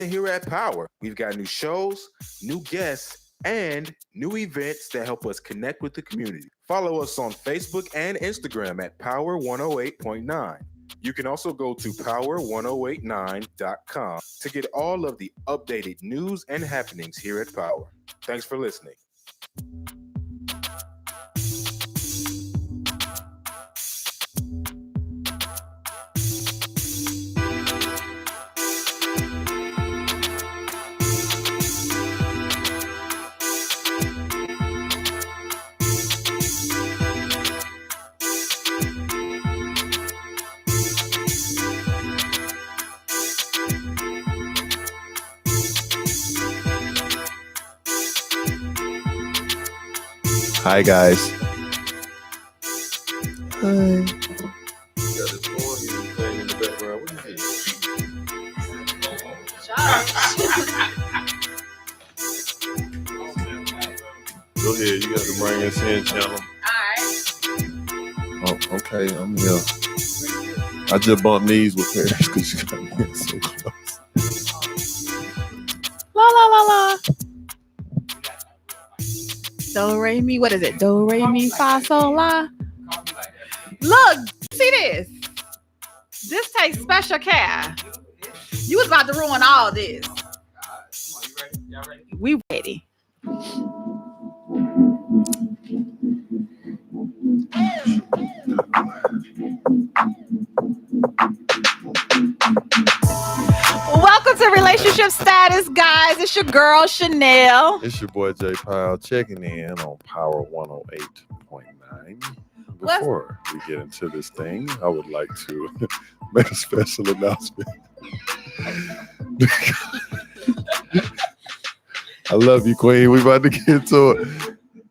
Here at Power, we've got new shows, new guests, and new events that help us connect with the community. Follow us on Facebook and Instagram at Power 108.9. You can also go to power1089.com to get all of the updated news and happenings here at Power. Thanks for listening. Hi guys. Hi. Go ahead, you got the bring us in channel. Oh, okay, I'm here. I just bumped knees with Paris because she got me in so close. La la la la. Do re mi. What is it? Do re mi fa sol la. Look, see this. This takes special care. You was about to ruin all this. We ready. Welcome to Relationship Status, guys. It's your girl, Chanel. It's your boy, Jay Powell, checking in on Power 108.9. Before we get into this thing, I would like to make a special announcement. I love you, Queen. We about to get to it.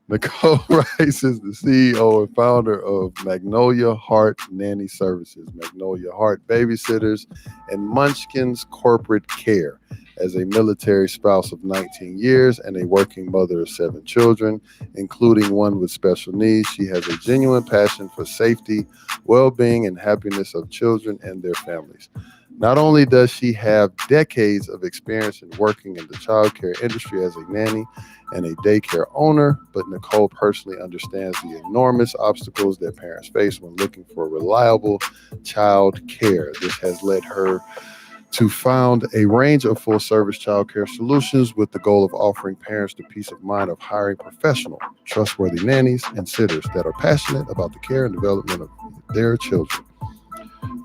Nicole Rice is the CEO and founder of Magnolia Heart Nanny Services, Magnolia Heart Babysitters, and Munchkin's Corporate Care. As a military spouse of 19 years and a working mother of 7 children, including one with special needs, she has a genuine passion for safety, well-being, and happiness of children and their families. Not only does she have decades of experience in working in the childcare industry as a nanny and a daycare owner, but Nicole personally understands the enormous obstacles that parents face when looking for reliable child care. This has led her to found a range of full-service childcare solutions with the goal of offering parents the peace of mind of hiring professional, trustworthy nannies and sitters that are passionate about the care and development of their children.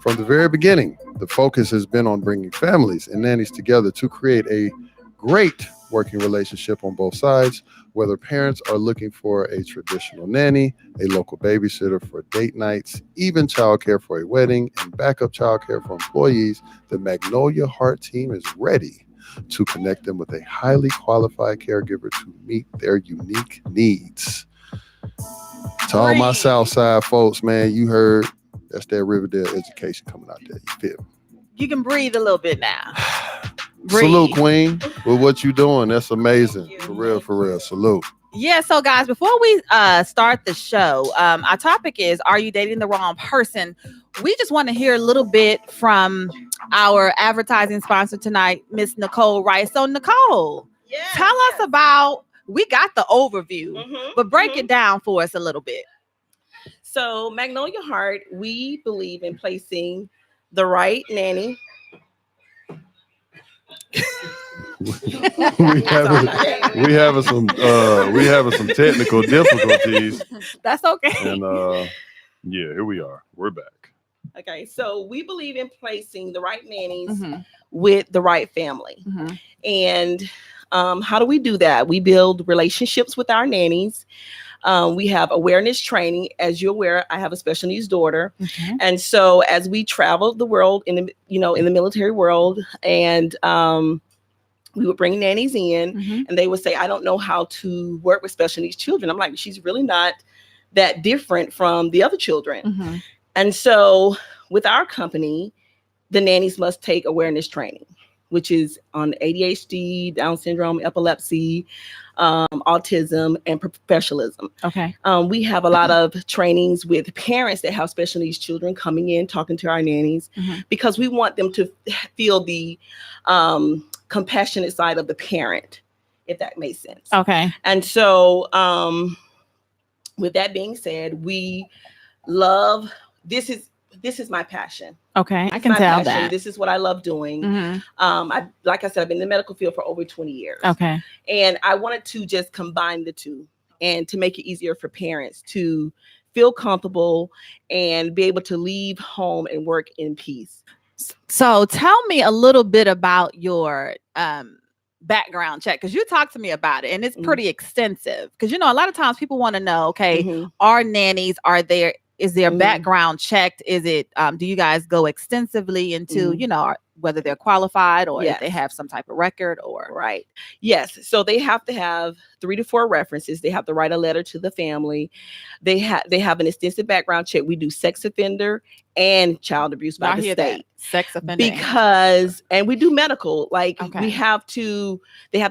From the very beginning, the focus has been on bringing families and nannies together to create a great working relationship on both sides, whether parents are looking for a traditional nanny, a local babysitter for date nights, even childcare for a wedding, and backup childcare for employees. The Magnolia Heart team is ready to connect them with a highly qualified caregiver to meet their unique needs. To all my Southside folks, man, you heard that's that Riverdale education coming out there. You feel me? You can breathe a little bit now. Salute, Queen, with what you doing. That's amazing. For real, for real. Salute. Yeah, so guys, before we start the show, our topic is, are you dating the wrong person? We just want to hear a little bit from our advertising sponsor tonight, Miss Nicole Rice. So Nicole, tell us about, we got the overview, but break it down for us a little bit. So Magnolia Heart, we believe in placing the right nanny. we having some technical difficulties. That's okay. And yeah, here we are. We're back. Okay, so we believe in placing the right nannies with the right family. And how do we do that? We build relationships with our nannies. We have awareness training. As you're aware, I have a special needs daughter. And so as we travel the world in the military world, and we would bring nannies in and they would say, I don't know how to work with special needs children. I'm like, she's really not that different from the other children. And so with our company, the nannies must take awareness training, which is on ADHD, Down syndrome, epilepsy, autism, and professionalism. Okay. We have a lot of trainings with parents that have special needs children coming in, talking to our nannies, because we want them to feel the compassionate side of the parent, if that makes sense. Okay. And so, with that being said, we love, this is my passion. Okay. I This is can my tell passion. that. This is what I love doing. Mhm. Like I said, I've been in the medical field for over 20 years. Okay. And I wanted to just combine the two and to make it easier for parents to feel comfortable and be able to leave home and work in peace. So tell me a little bit about your background check, because you talked to me about it and it's pretty extensive. Because a lot of times people want to know, okay, are nannies, is their background checked? Is it do you guys go extensively into whether they're qualified or if they have some type of record or right? Yes. So they have to have 3 to 4 references. They have to write a letter to the family. They have an extensive background check. We do sex offender and child abuse by the state. Sex offender because and we do medical, like they have to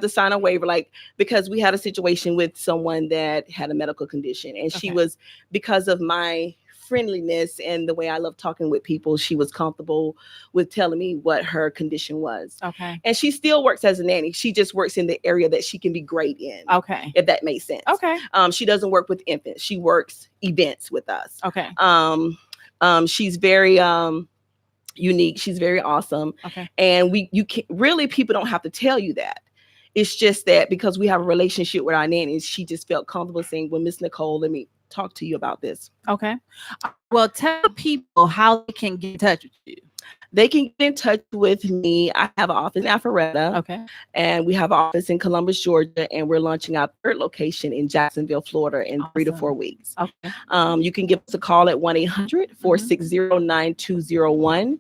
sign a waiver, like because we had a situation with someone that had a medical condition, and she was, because of my friendliness and the way I love talking with people, she was comfortable with telling me what her condition was. Okay. And she still works as a nanny. She just works in the area that she can be great in. Okay. If that makes sense. Okay. She doesn't work with infants. She works events with us. Okay. She's very unique. She's very awesome. Okay. And you can really, people don't have to tell you that. It's just that because we have a relationship with our nannies, she just felt comfortable saying, well, Miss Nicole, let me talk to you about this. Okay. Well, tell people how they can get in touch with you. They can get in touch with me. I have an office in Alpharetta. Okay. And we have an office in Columbus, Georgia. And we're launching our 3rd location in Jacksonville, Florida in 3 to 4 weeks. Okay. You can give us a call at 1-800-460-9201.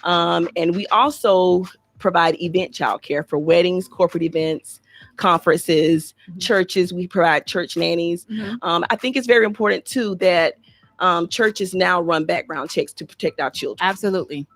And we also provide event childcare for weddings, corporate events, conferences, churches. We provide church nannies. I think it's very important too that churches now run background checks to protect our children. Absolutely.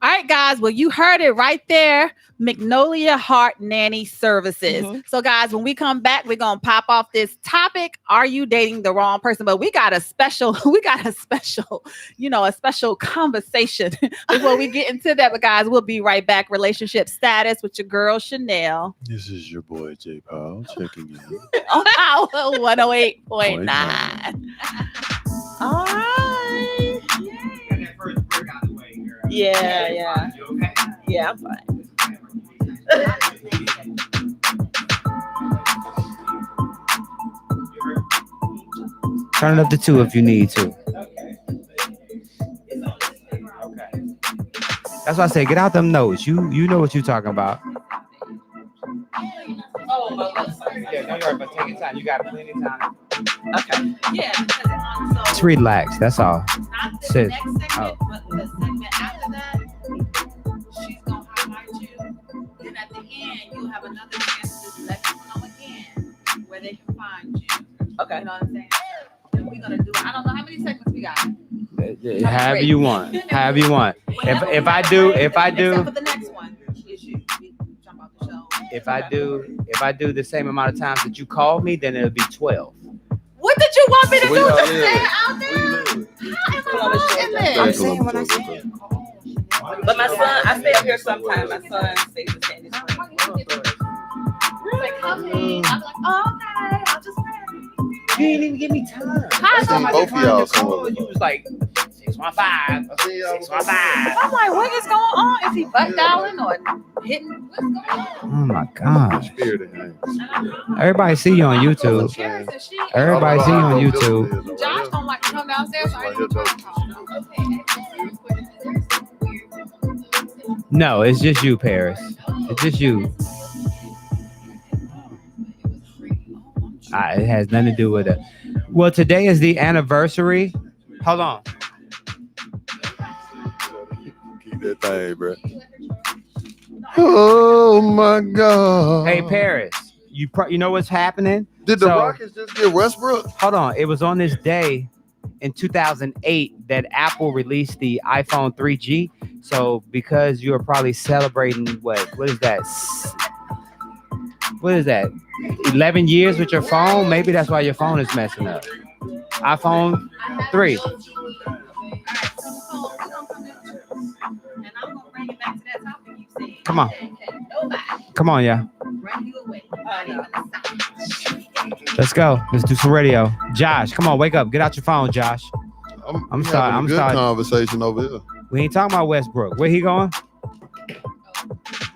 All right, guys. Well, you heard it right there. Magnolia Heart Nanny Services. So, guys, when we come back, we're gonna pop off this topic. Are you dating the wrong person? But we got a special, a special conversation before we get into that. But guys, we'll be right back. Relationship status with your girl Chanel. This is your boy J Powell checking in. On Power 108.9. All right. Yeah. Yeah, I'm fine. Turn it up to 2 if you need to. That's why I say get out them notes. You know what you're talking about. Yeah, don't worry, but take your time. You got plenty of time. Okay. Yeah. Just relax. That's all. Not Sit. next segment, but the segment after that, she's gonna highlight you. Then at the end, you'll have another chance to let people know again where they can find you. Okay. You know what I'm saying? And we're gonna do it. I don't know how many segments we got. However you want. However you want. If I do, Except for the next one is you. We jump off the show. if I do the same amount of times that you called me, then it'll be 12. What did you want me to do? Yeah. Just say it out there? How am I in this? I'm saying what I said. But my son, I stay up here sometime. My son stays in San Diego. Like, come in. I'm like, oh, okay, I'll just wait. You didn't even give me time. How's seen both of y'all somewhere. You was like 615. 615. I'm like, what is going on? Is he butt dialing or hitting? What's going on? Oh my God. Spirit of him. Everybody see you on YouTube. Everybody see you on YouTube. Josh don't like to come downstairs. So I ain't gonna call him. No, it's just you, Paris. It's just you. It has nothing to do with it. Well, today is the anniversary. Hold on. Keep that thing, bro. Oh my God. Hey, Paris. You know what's happening? Did the So- Rockets just get Westbrook? Hold on. It was on this day in 2008 that Apple released the iPhone 3G. So because you're probably celebrating what is that? What is that? 11 years with your phone? Maybe that's why your phone is messing up. iPhone 3. And I'm gonna bring it back to that topic you said. Come on. Nobody Come on, yeah. Let's go. Let's do some radio. Josh, come on, wake up. Get out your phone, Josh. I'm sorry, having a I'm good sorry. conversation over here. We ain't talking about Westbrook. Where he going?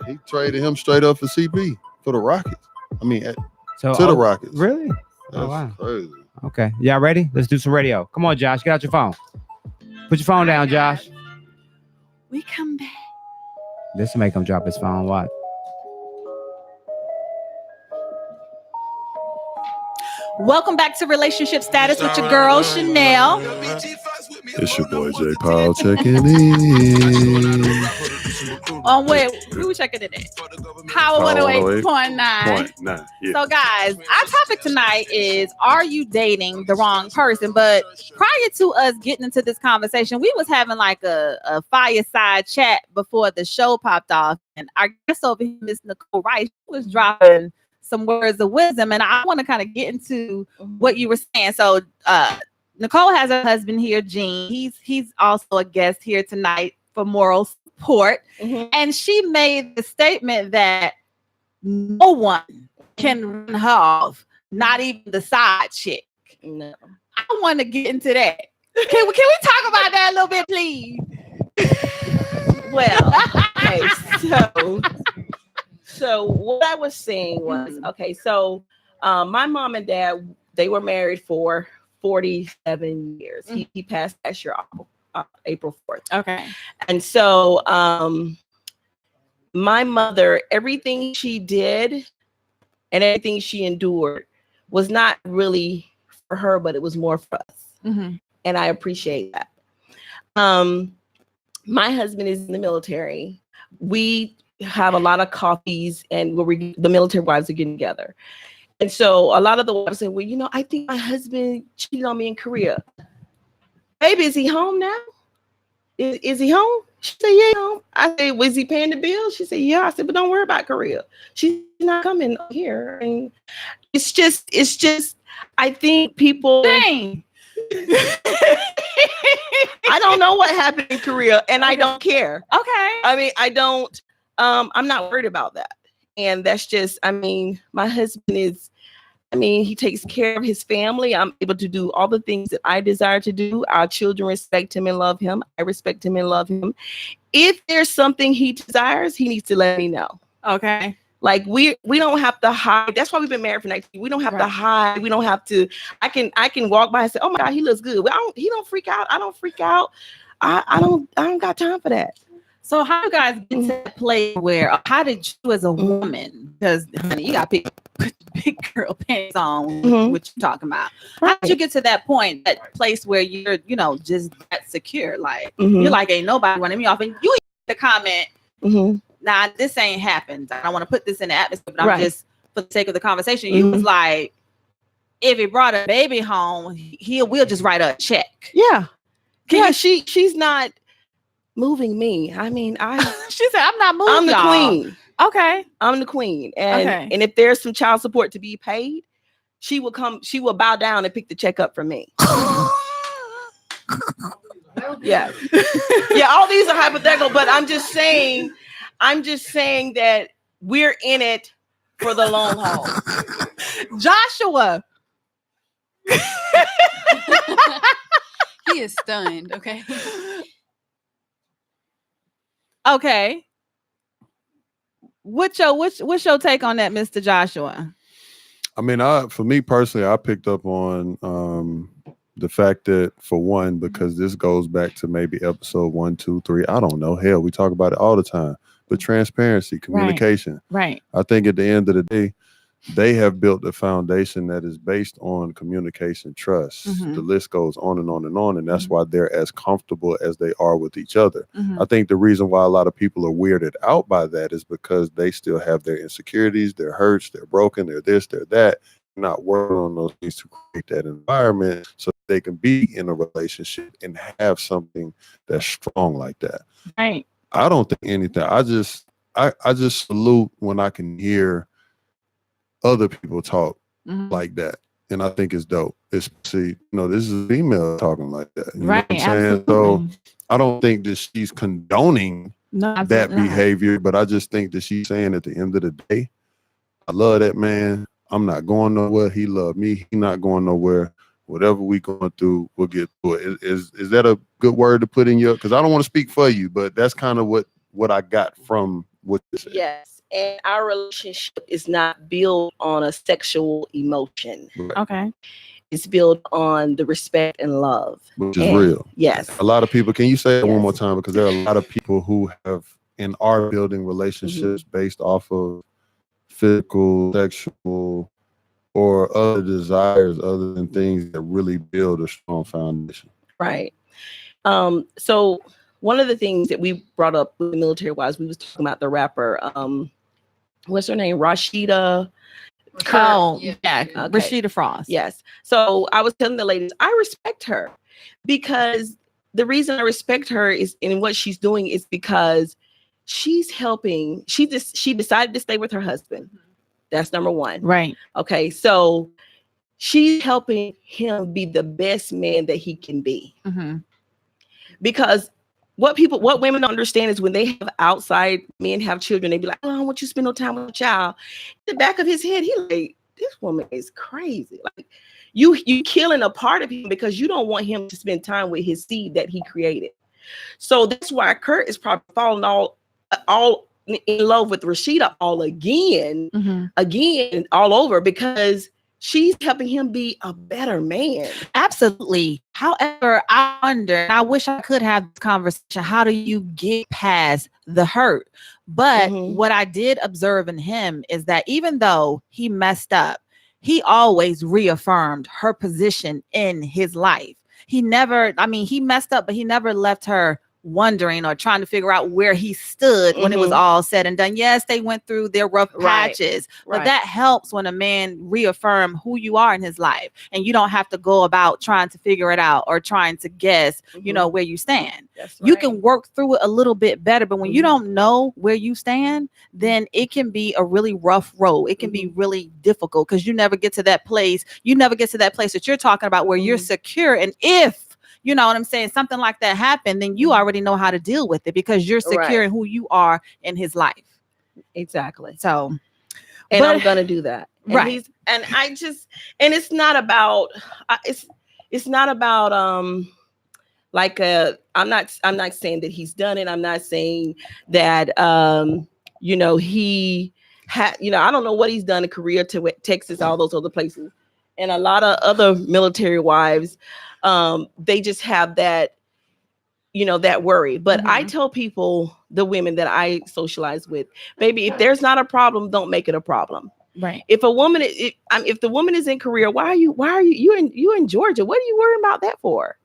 He traded him straight up for CP for the Rockets. I mean, So to the Rockets. Really? That's Oh, wow. crazy. Okay. Y'all ready? Let's do some radio. Come on, Josh. Get out your phone. Put your phone down, Josh. We come back. This will make him drop his phone. Watch. Welcome back to Relationship Status with your girl, Chanel. It's your boy J. Paul checking in. Oh, wait, we were checking it in. Power 108.9. 0.9. Yeah. So, guys, our topic tonight is, are you dating the wrong person? But prior to us getting into this conversation, we was having like a fireside chat before the show popped off. And our guest over here, Miss Nicole Rice, was dropping some words of wisdom. And I want to kind of get into what you were saying. So, Nicole has her husband here, Gene. He's also a guest here tonight for moral support. Mhm. And she made the statement that no one can run her off, not even the side chick. No. I want to get into that. Can we talk about that a little bit, please? Well, okay, so what I was saying was, okay, so my mom and dad, they were married for 47 years. He passed last year, April 4th. Okay. And so my mother, everything she did and everything she endured was not really for her, but it was more for us. Mm-hmm. And I appreciate that. My husband is in the military. We have a lot of coffees and the military wives are getting together. And so a lot of the wives say, well, you know, I think my husband cheated on me in Korea. Baby, is he home now? Is he home? She said, yeah, home. I said, was he paying the bill? She said, yeah. I said, but don't worry about Korea. She's not coming here. And it's just, I think people. Dang. I don't know what happened in Korea and I don't care. Okay. I mean, I don't, I'm not worried about that. And that's just, I mean, my husband is, he takes care of his family. I'm able to do all the things that I desire to do. Our children respect him and love him. I respect him and love him. If there's something he desires, he needs to let me know. Okay. Like we don't have to hide. That's why we've been married for 19 years. We don't have to hide. We don't have to. I can walk by and say, "Oh my God, he looks good." Well, he don't freak out. I don't freak out. I don't got time for that. So how you guys get to that place where? How did you, as a woman, because honey, you got big girl pants on, what you talking about? How did you get to that point, that place where you're, just that secure? Like you're like, ain't nobody running me off, and you the comment. Nah, this ain't happened. I don't want to put this in the atmosphere, but I'm just, for the sake of the conversation, you was like, if he brought a baby home, we'll just write a check. Yeah. She's not moving me. I mean, she said, I'm not moving. I'm the queen. Okay. I'm the queen. And if there's some child support to be paid, she will bow down and pick the check up from me. Yeah. Yeah, all these are hypothetical, but I'm just saying that we're in it for the long haul. Joshua. He is stunned. Okay. Okay. What's your take on that, Mr. Joshua? I mean, for me personally, I picked up on the fact that, for one, because this goes back to maybe episode 1, 2, 3. I don't know. Hell, we talk about it all the time. But transparency, communication. Right. I think at the end of the day, they have built a foundation that is based on communication, trust. The list goes on and on and on. And that's why they're as comfortable as they are with each other. I think the reason why a lot of people are weirded out by that is because they still have their insecurities, their hurts, they're broken, they're this, they're that. Not working on those things to create that environment so they can be in a relationship and have something that's strong like that. Right. I don't think anything. I just salute when I can hear other people talk like that. And I think it's dope. Especially, this is a female talking like that. You know what I'm saying? So I don't think that she's condoning No, that absolutely not. behavior. But I just think that she's saying at the end of the day, I love that man. I'm not going nowhere. He loved me. He not going nowhere. Whatever we going through, we'll get through it. Is that a good word to put in your? Because I don't want to speak for you, but that's kind of what I got from what you said. Yes. And our relationship is not built on a sexual emotion. Right. Okay. It's built on the respect and love. Which is And real. yes. A lot of people, can you say that one Yes. more time? Because there are a lot of people who have and are building relationships based off of physical, sexual, or other desires other than things that really build a strong foundation. Right. So one of the things that we brought up with the military wives, we was talking about the rapper, what's her name? Rashida. Oh, Yeah. yeah. Okay. Rashida Frost. Yes. So I was telling the ladies, I respect her because the reason I respect her is in what she's doing is because she's helping. She decided to stay with her husband. That's number one. Right. Okay. So she's helping him be the best man that he can be. Mm-hmm. Because what women don't understand is when they have outside men have children, they be like, oh, I don't want you to spend no time with a child. In the back of his head, he like, this woman is crazy. Like you killing a part of him because you don't want him to spend time with his seed that he created. So that's why Kurt is probably falling all in love with Rashida again all over because she's helping him be a better man. Absolutely. However, I wonder, and I wish I could have this conversation. How do you get past the hurt? But what I did observe in him is that even though he messed up, he always reaffirmed her position in his life. He messed up, but he never left her wondering or trying to figure out where he stood when it was all said and done. Yes, they went through their rough patches, but that helps when a man reaffirm who you are in his life and you don't have to go about trying to figure it out or trying to guess, where you stand. You can work through it a little bit better, but when you don't know where you stand, then it can be a really rough road. It can be really difficult because you never get to that place. You never get to that place that you're talking about where you're secure. And if you know what I'm saying, something like that happened, then you already know how to deal with it because you're secure in who you are in his life. Exactly. So, and I'm gonna do that. And right. It's not about it's not about I'm not saying that he's done it. I'm not saying that he had, I don't know what he's done in Korea, to Texas, all those other places. And a lot of other military wives, they just have that, that worry. But I tell people, the women that I socialize with, baby, if there's not a problem, don't make it a problem. Right. If a woman, if the woman is in Korea, why are you in Georgia? What are you worrying about that for?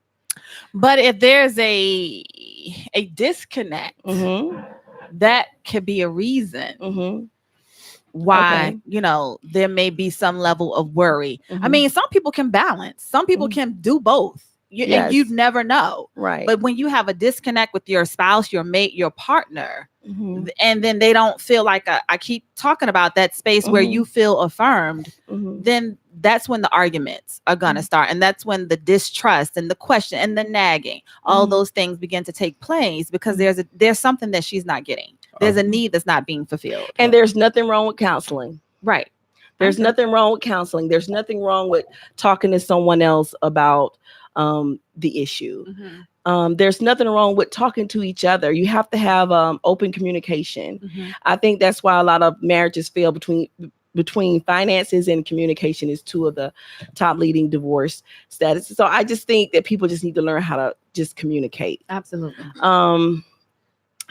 But if there's a disconnect, that could be a reason why, there may be some level of worry. I mean, some people can balance. Some people can do both. And you'd never know. Right. But when you have a disconnect with your spouse, your mate, your partner, and then they don't feel like I keep talking about that space where you feel affirmed, then that's when the arguments are going to start. And that's when the distrust and the question and the nagging, all those things begin to take place because there's something that she's not getting. There's a need that's not being fulfilled. And there's nothing wrong with counseling. Right. There's nothing wrong with counseling. There's nothing wrong with talking to someone else about the issue. There's nothing wrong with talking to each other. You have to have open communication. I think that's why a lot of marriages fail between finances and communication is two of the top leading divorce statuses. So I just think that people just need to learn how to just communicate. Absolutely.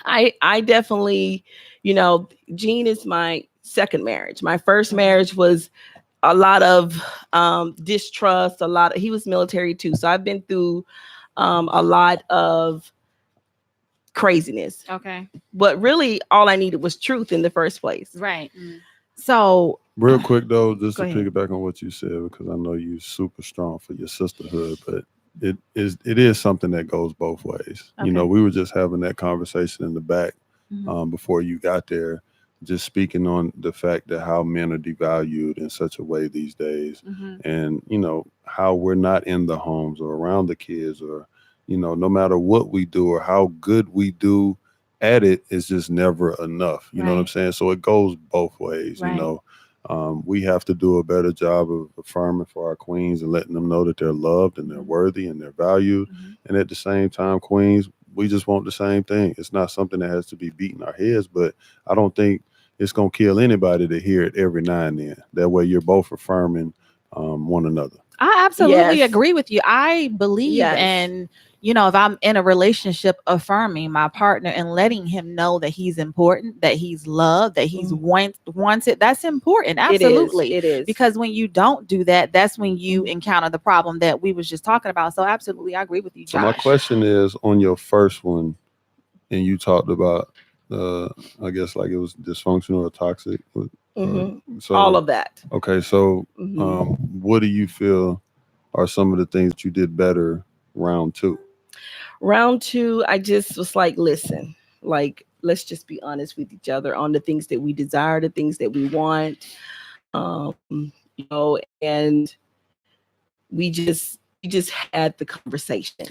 I definitely, Gene is my second marriage. My first marriage was a lot of distrust, he was military too. So I've been through a lot of craziness. Okay. But really all I needed was truth in the first place. Right. So real quick though, just to Go ahead. piggyback on what you said, because I know you're super strong for your sisterhood, but it is something that goes both ways. Okay. We were just having that conversation in the back before you got there, just speaking on the fact that how men are devalued in such a way these days, and how we're not in the homes or around the kids, or no matter what we do or how good we do, at it is just never enough. You know what I'm Right. saying? So it goes both ways. Right. You know, we have to do a better job of affirming for our queens and letting them know that they're loved and they're worthy and they're valued. Mhm. And at the same time, queens, we just want the same thing. It's not something that has to be beating our heads, but I don't think it's going to kill anybody to hear it every now and then. That way you're both affirming one another. I absolutely Yes. agree with you. I believe Yes. in, you know, if I'm in a relationship, affirming my partner and letting him know that he's important, that he's loved, that he's wanted. That's important. Absolutely. It is. Because when you don't do that, that's when you encounter the problem that we was just talking about. So absolutely, I agree with you, So my Josh. question is, on your first one, and you talked about, I guess like it was dysfunctional or toxic. Mhm. So All of that. Okay, so Mhm. what do you feel are some of the things that you did better round 2? Round 2, I just was like, listen, like, let's just be honest with each other on the things that we desire, the things that we want. You know, and we just had the conversation.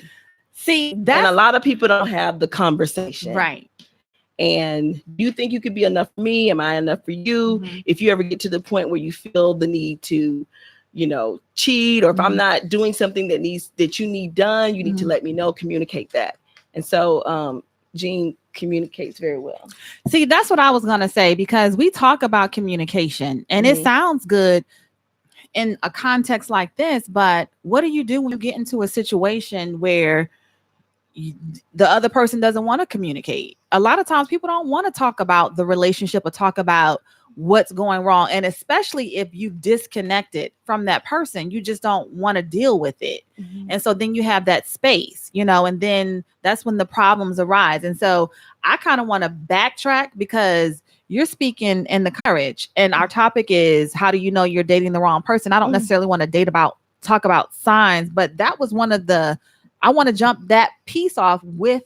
See, And a that's lot of people don't have the conversation. right. And you think you could be enough for me? Am I enough for you? Mhm. If you ever get to the point where you feel the need to, you know, cheat, or if I'm Mhm. not doing something that you need done, you need to Mhm. let me know, communicate that. And so Jean communicates very well. See, that's what I was going to say, because we talk about communication and it Mhm. sounds good in a context like this, but what do you do when you get into a situation where the other person doesn't want to communicate? A lot of times people don't want to talk about the relationship or talk about what's going wrong. And especially if you've disconnected from that person, you just don't want to deal with it. And so then you have that space, you know, and then that's when the problems arise. And so I kind of want to backtrack, because you're speaking in the courage, and our topic is, how do you know you're dating the wrong person? I don't necessarily want to talk about signs, but that was one of the, I want to jump that piece off with,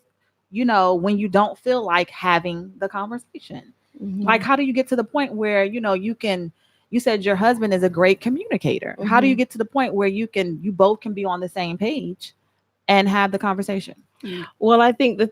you know, when you don't feel like having the conversation. Like, how do you get to the point where, you know, you said your husband is a great communicator. How do you get to the point where you both can be on the same page and have the conversation? Well, I think that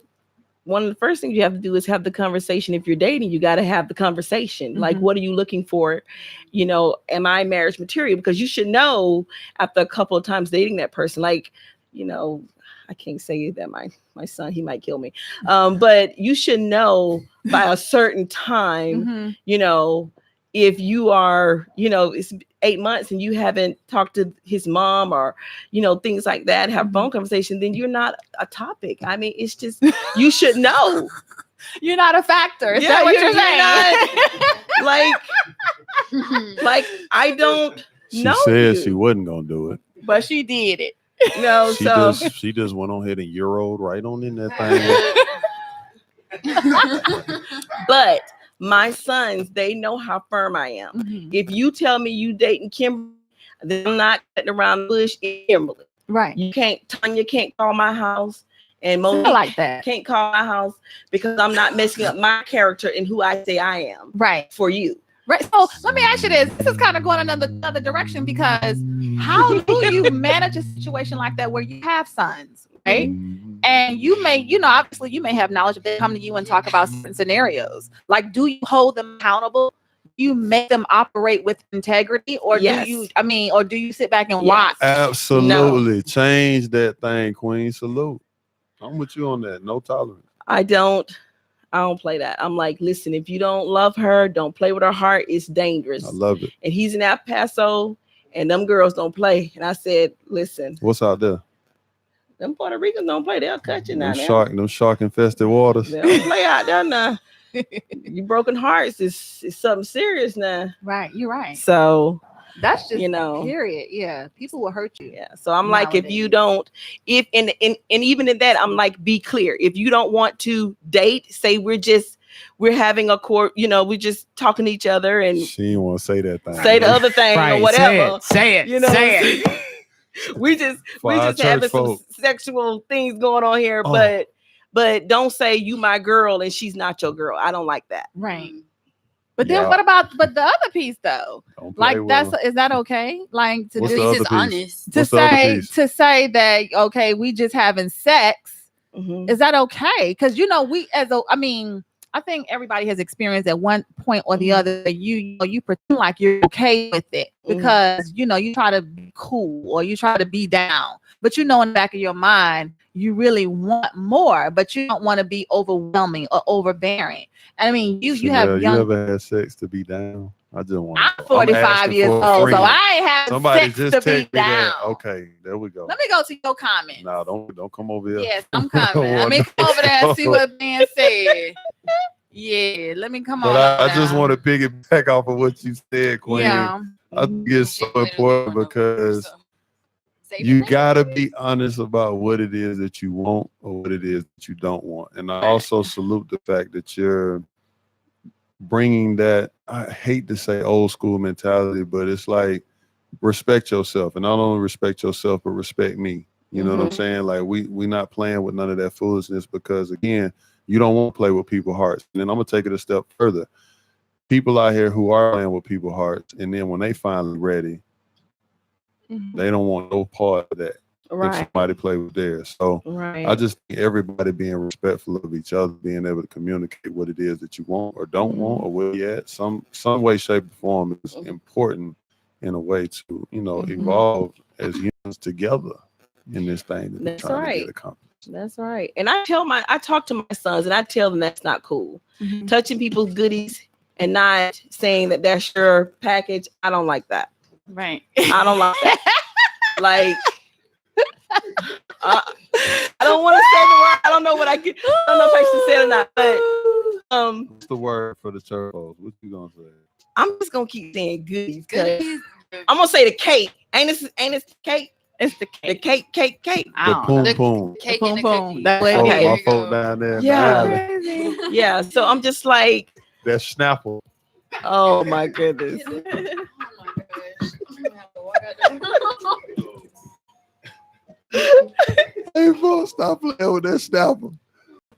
one of the first things you have to do is have the conversation. If you're dating, you got to have the conversation. Like, what are you looking for? You know, am I marriage material? Because you should know after a couple of times dating that person. Like, you know, I can't say that my son, he might kill me. But you should know by a certain time, you know, if you are, you know, it's 8 months and you haven't talked to his mom or, you know, things like that, have phone conversation, then you're not a topic. I mean, it's just, you should know. You're not a factor. Is Yeah, that what you're saying? Like, I don't She know said you. she wasn't gonna do it. But she did it. No, so She just went on ahead and Euroed right on in that thing. but my sons, they know how firm I am. If you tell me you dating Kimberly, then I'm not getting around the bush in Kimberly. Right. Tanya can't call my house, and I Monique like that. can't call my house, because I'm not messing up my character and who I say I am Right. for you. Right. So let me ask you this. This is kind of going another direction, because how do you manage a situation like that where you have sons, right? And you may, you know, obviously you may have knowledge if they come to you and talk about certain scenarios. Like, do you hold them accountable? You make them operate with integrity, or Yes. do you sit back and Yes. watch? Absolutely. Change that thing, Queen. Salute. I'm with you on that. No tolerance. I don't play that. I'm like, listen, if you don't love her, don't play with her heart. It's dangerous. I love it. And he's in El Paso, and them girls don't play. And I said, listen, What's out there? them Puerto Ricans don't play. They'll cut you now. Them shark infested waters. They don't play out there now. You broken hearts is something serious now. Right. You're right. So That's just, you know, period. Yeah. People will hurt you. yeah. So I'm like, if you Nowadays. don't, if and even in that, I'm like, be clear. If you don't want to date, say we're having a court, you know, we're just talking to each other and She didn't want to say that thing. say the other thing or whatever. Say it. You know, Say it. we just For our having church some folk. sexual things going on here, Oh. but don't say you my girl and she's not your girl. I don't like that. Right. But then Yeah. what about the other piece though? Don't play Like, with that's, them. is that okay? Like, to What's just the He's other just piece? honest. to What's the other say piece? to say that, okay, we just having sex, Mhm. Is that okay? Because we I think everybody has experienced at one point or the other that you pretend like you're okay with it because you try to be cool or you try to be down, but in the back of your mind you really want more, but you don't want to be overwhelming or overbearing. And I mean, you have You ever had sex to be down? I just want. I'm 45 years old, so I ain't had Somebody sex just to be text me down. that. Okay, there we go. Let me go to your comment. No, don't come over here. Yes, I'm coming. Let me come over there and see what's being said. Yeah, let me come on. But I just want to piggyback off of what you said, Queen. Yeah. I think it's so important because you gotta be honest about what it is that you want or what it is that you don't want. And I also salute the fact that you're bringing that, I hate to say old school mentality, but it's like respect yourself, and not only respect yourself, but respect me. You know what I'm saying? Like we not playing with none of that foolishness, because again, you don't want to play with people's hearts. And then I'm gonna take it a step further. People out here who are playing with people's hearts, and then when they finally ready, they don't want no part of that. If somebody play with theirs. So I just think everybody being respectful of each other, being able to communicate what it is that you want or don't want, or where you at, some way, shape, or form is important in a way to, evolve as humans together in this thing that we're trying to get accomplished. That's right. And I talk to my sons and I tell them that's not cool. Touching people's goodies and not saying that that's your package. I don't like that. Right. I don't like that. Like, I don't want to say the word. I don't know I don't know if I should say it or not. But what's the word for the turbos? What you gonna say? I'm just gonna keep saying goodies. I'm gonna say the cake. Ain't this the cake? It's the cake. The cake. The poom poom. Cake and the cookie. That's Oh, Okay. my folk down there. in the Yeah. alley. Yeah. So I'm just like, That's Snapple. oh my goodness. Hey, folks, stop playing with that Snapple.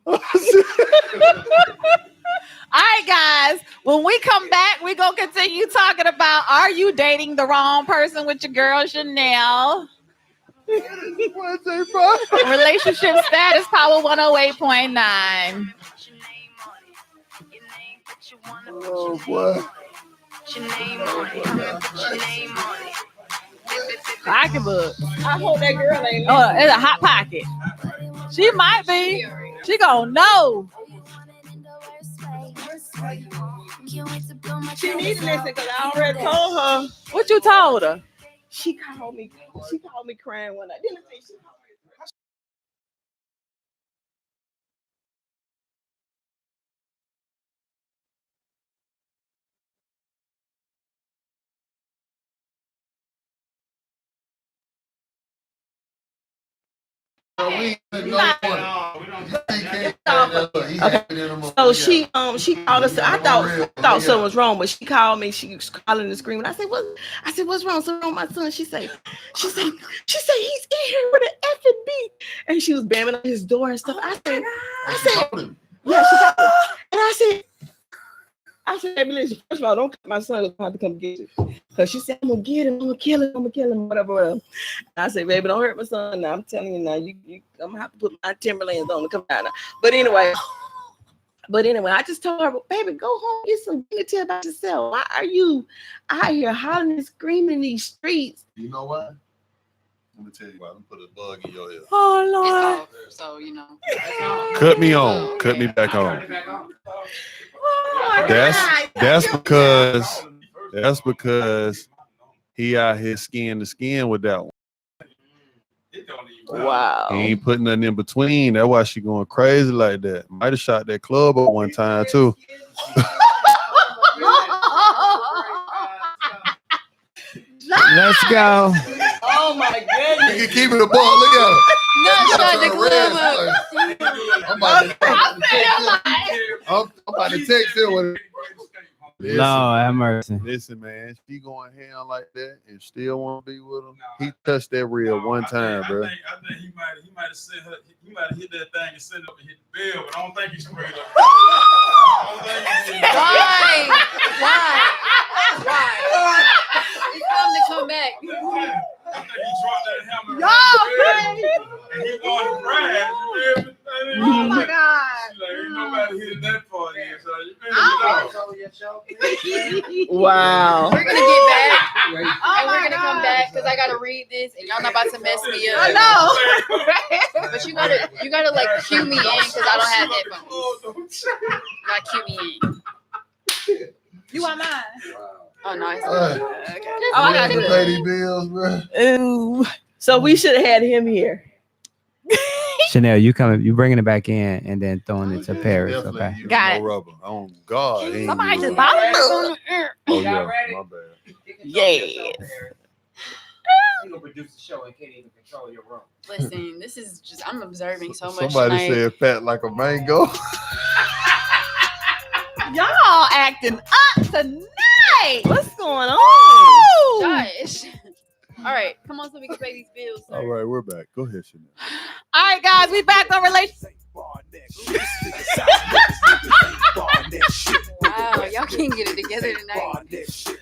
All right, guys. When we come back, we're going to continue talking about, are you dating the wrong person with your girl, Chanel? Relationship status, Power 108.9. Oh, boy. Pocketbook. I hope that girl ain't. Oh, it's a hot pocket. She might be. She gonna know. She needs to listen because I already told her. What you told her? She called me crying one night. Didn't I say she called me? Okay. So she called us. I thought something was wrong, but she called me. She was calling and screaming. I said, what's wrong? Something wrong with my son? She said he's in here with an effing beat. And she was banging on his door and stuff. I said, yeah, she called him. And I said, baby, listen, first of all, don't my son have to come get you. Because she said, I'm gonna get him, I'm gonna kill him, whatever. And I said, baby, don't hurt my son. Now I'm telling you now, I'm gonna have to put my Timberlands on to come down now. But anyway, I just told her, baby, go home, get some dignity about yourself. Why are you out here hollering and screaming in these streets? You know what? Let me tell you why. I'm gonna put a bug in your ear. Oh, Lord. So, Cut me on. Cut me back on. Oh, That's because he out here skin to skin with that one. wow. He ain't putting nothing in between. That's why she going crazy like that. Might have shot that club up one time too. Let's go. Oh my goodness. You can keep it a ball. Look at him. not shot the club up. I'm about to text him with. Lord have mercy. Listen, man, she going ham like that and still want to be with him. He touched that reel one time, bro. I think he might have sent her. He might have hit that thing and sent it up and hit the bell, but I don't think he sprayed up. Why? It's time to come back. I think he dropped that hammer. Y'all and he wanted to ride. Wow. We're gonna get back, Oh and my we're gonna come God. back because I gotta read this, and y'all not about to mess me up. I know. But you gotta like cue me in because I don't have headphones. You gotta cue me in. You want mine? Oh no, it's Hey, okay. Oh, I gotta do it. lady bills, bro. Ooh. So we should have had him here. Chanel, you bringing it back in and then throwing it to Paris, Definitely okay? use Got no it. rubber. Oh God. ain't Somebody use just rubber. bought it. Oh yeah, my bad. Yes. You gonna produce the show and can't even control your room. Listen, this is just I'm observing so much Somebody tonight. said fat like a mango. Y'all acting up tonight. What's going on? Josh. All right, come on so we can pay these bills. Sir. All right, we're back. Go ahead, Chanel. All right, guys, we back on relationship. Wow, y'all can't get it together tonight.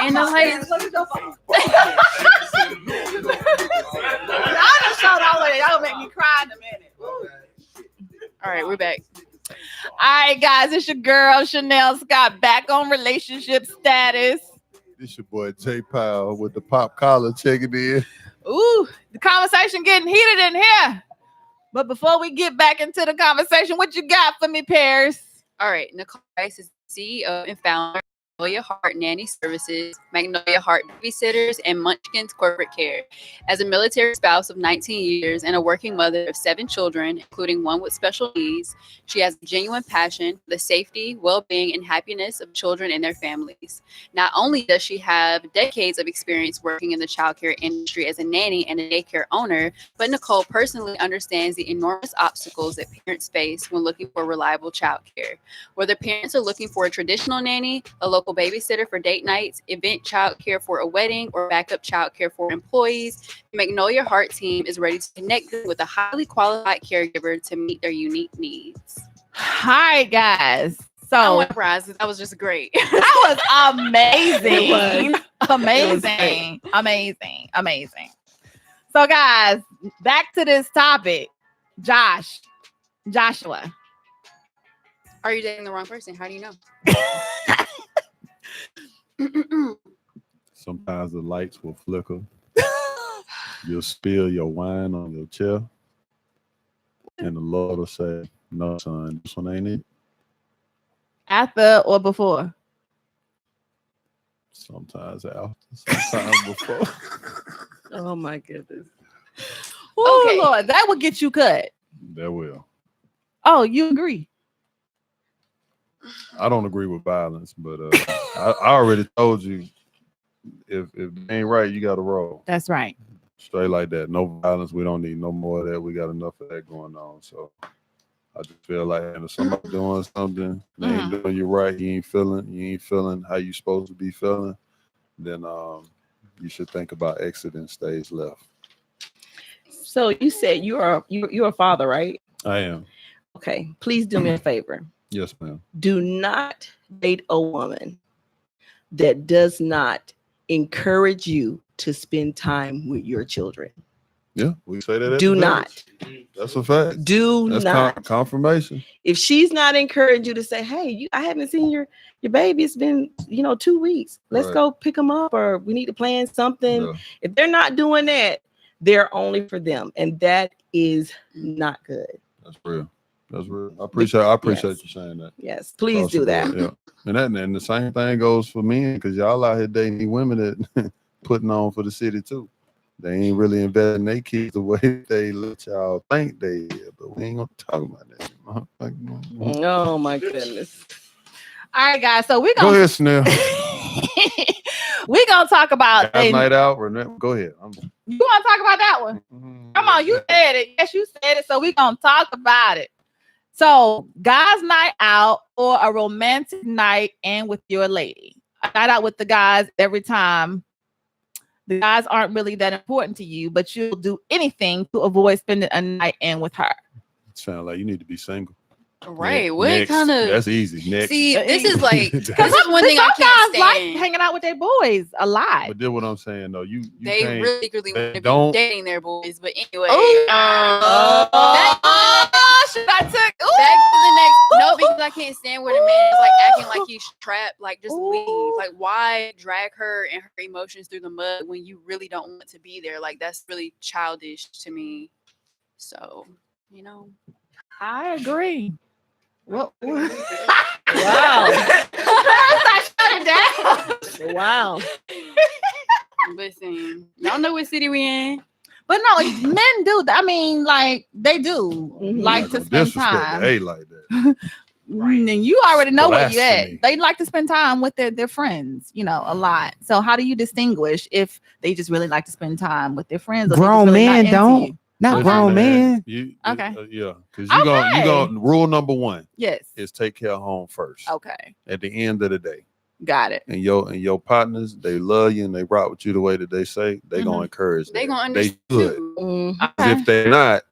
And the lights. Y'all just showed all of it. Y'all gonna make me cry in a minute. All right, we're back. All right, guys, it's your girl Chanel Scott back on relationship status. This your boy J Powell with the pop collar checking in. Ooh, the conversation getting heated in here. But before we get back into the conversation, what you got for me, Paris? All right, Nicole Rice is CEO and founder of Magnolia Heart Nanny Services, Magnolia Heart Babysitters, and Munchkins Corporate Care. As a military spouse of 19 years and a working mother of 7 children, including one with special needs, she has a genuine passion for the safety, well-being, and happiness of children and their families. Not only does she have decades of experience working in the childcare industry as a nanny and a daycare owner, but Nicole personally understands the enormous obstacles that parents face when looking for reliable childcare. Whether parents are looking for a traditional nanny, a local babysitter for date nights, event childcare for a wedding, or backup childcare for employees, the Magnolia Heart team is ready to connect them with a highly qualified caregiver to meet their unique needs. Hi, guys. I So want prizes. That was just great. that was amazing. It was. Amazing. Amazing. Amazing. So, guys, back to this topic. Joshua. Are you dating the wrong person? How do you know? Sometimes the lights will flicker. You'll spill your wine on your chair. And the Lord will say, no, son, this one ain't it. After or before? Sometimes after, sometimes before. Oh my goodness. Oh, Okay. Lord, that would get you cut. That will. Oh, you agree? I don't agree with violence, but I already told you if it ain't right, you got to roll. That's right. Straight like that. No violence. We don't need no more of that. We got enough of that going on. So I just feel like if somebody doing something, they ain't doing you right, you ain't feeling how you supposed to be feeling, then you should think about exiting stage left. So you said you're a father, right? I am. Okay. Please do me a favor. Yes, ma'am. Do not date a woman that does not encourage you to spend time with your children. Yeah, we say that. At Do the not. village. That's a fact. Do That's not. confirmation. If she's not encouraging you to say, hey, I haven't seen your baby. It's been, 2 weeks. Let's Right. go pick them up, or we need to plan something. Yeah. If they're not doing that, they're only for them. And that is not good. That's real. That's real. I appreciate Yes. you saying that. Yes, please Across do the that. board, Yeah. And the same thing goes for men, because y'all out here dating these women that putting on for the city too. They ain't really investing their kids the way they let y'all think they is, but we ain't gonna talk about that. Oh my goodness. All right, guys. So we're Go gonna ahead, Snell. we're gonna talk about Guys night out. Go ahead. you want to talk about that one? Come on, you said it. Yes, you said it. So we're gonna talk about it. So, guys' night out or a romantic night in with your lady. A night out with the guys every time. The guys aren't really that important to you, but you'll do anything to avoid spending a night in with her. Sound like you need to be single. Right. Next. What Next. kind of? That's easy. Next. See, this is like this That's- is one thing I Some can't guys like stand. hanging out with their boys a lot. But then what I'm saying though, you They can't. really they want to be don't- dating their boys, but anyway. Oh, should I took. Back to the next. No, because I can't stand where the man is like acting like he's trapped. Like, just leave. Like, why drag her and her emotions through the mud when you really don't want to be there? Like, that's really childish to me. So, you know. I agree. Well, Wow. down. Wow. Listen, y'all know what city we in. But no, men do. I mean, like they do Mhm. like to spend Disrespect time. the A like that. And you already know where you at. Blasphemy. They like to spend time with their friends, you know, a lot. So how do you distinguish if they just really like to spend time with their friends? Or they just Grown really not men into don't. you? Not Okay. grown man. You, Okay. yeah, because you gonna rule number one Yes. is take care of home first. Okay. At the end of the day, Got it. and your partners, they love you and they rock with you the way that they say. They gonna encourage. They that. gonna They understand. should. Mhm. 'Cause Okay. if they're not,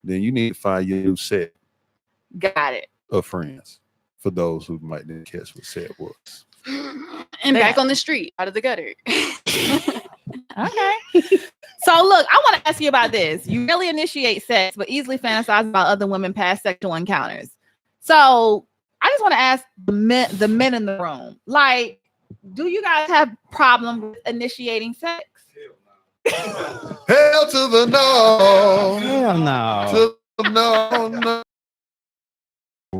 then you need to find your new set Got it. of friends. For those who might didn't catch what set was. And back on the street, out of the gutter. Okay. So look, I want to ask you about this. You really initiate sex, but easily fantasize about other women past sexual encounters. So I just want to ask the men in the room, like, do you guys have problem with initiating sex? Hell to the no. Hell no. To the no.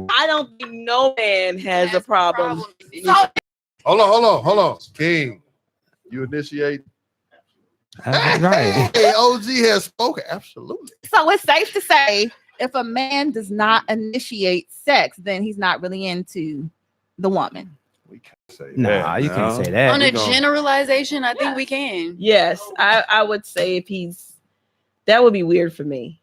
I don't think no man has a problem. So Hold on. King, you initiate. That's right. Hey, OG has spoken. Absolutely. So it's safe to say if a man does not initiate sex, then he's not really into the woman. We can't say Nah, that. you can't say that. On a we gonna- generalization, I think we can. Yes, I would say if that would be weird for me.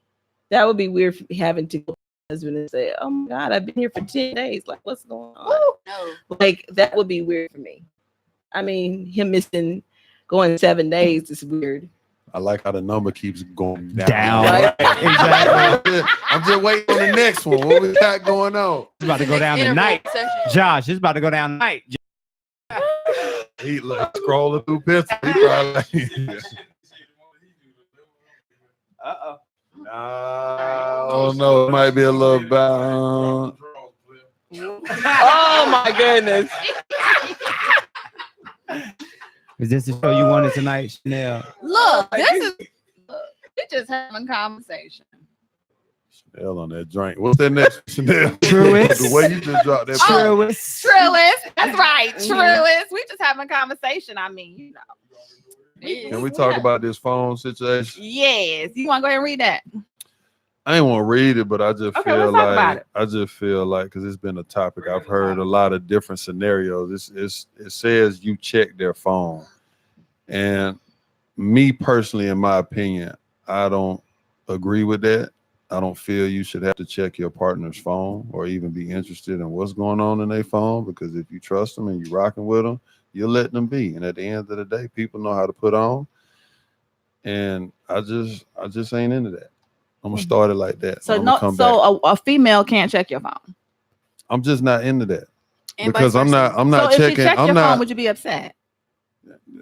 That would be weird for having to go to my husband and say, "Oh my God, I've been here for 10 days. Like, what's going on?" No. Like, that would be weird for me. I mean, him going 7 days is weird. I like how the number keeps going down. Down. Right. Exactly. I'm just waiting on the next one. What we got going on? It's about to go down Interval tonight. session. Josh, it's about to go down tonight. He like scrolling through pictures. He probably like, Uh-oh. I don't know. It might be a little bound. Oh my goodness. Is this the show you wanted tonight, Chanel? Look, this is we're just having conversation. Chanel on that drink. What's that next? Chanel. Truist. The way you just dropped that. Oh, Truist. Truist, that's right, Mhm. Truist. We just having conversation. I mean, you know. Can we talk about this phone situation? Yes. You want to go ahead and read that? I ain't want to read it, but I just Okay, feel let's talk about it. because it's been a topic. I've heard a lot of different scenarios. It says you check their phone, and me personally, in my opinion, I don't agree with that. I don't feel you should have to check your partner's phone or even be interested in what's going on in their phone, because if you trust them and you're rocking with them, you're letting them be. And at the end of the day, people know how to put on. And I just ain't into that. I'm gonna start it like that. So I'm gonna no, come so back. a female can't check your phone. I'm just not into that And because vice I'm versa. not So if checking. she checked I'm your phone, not would you be upset?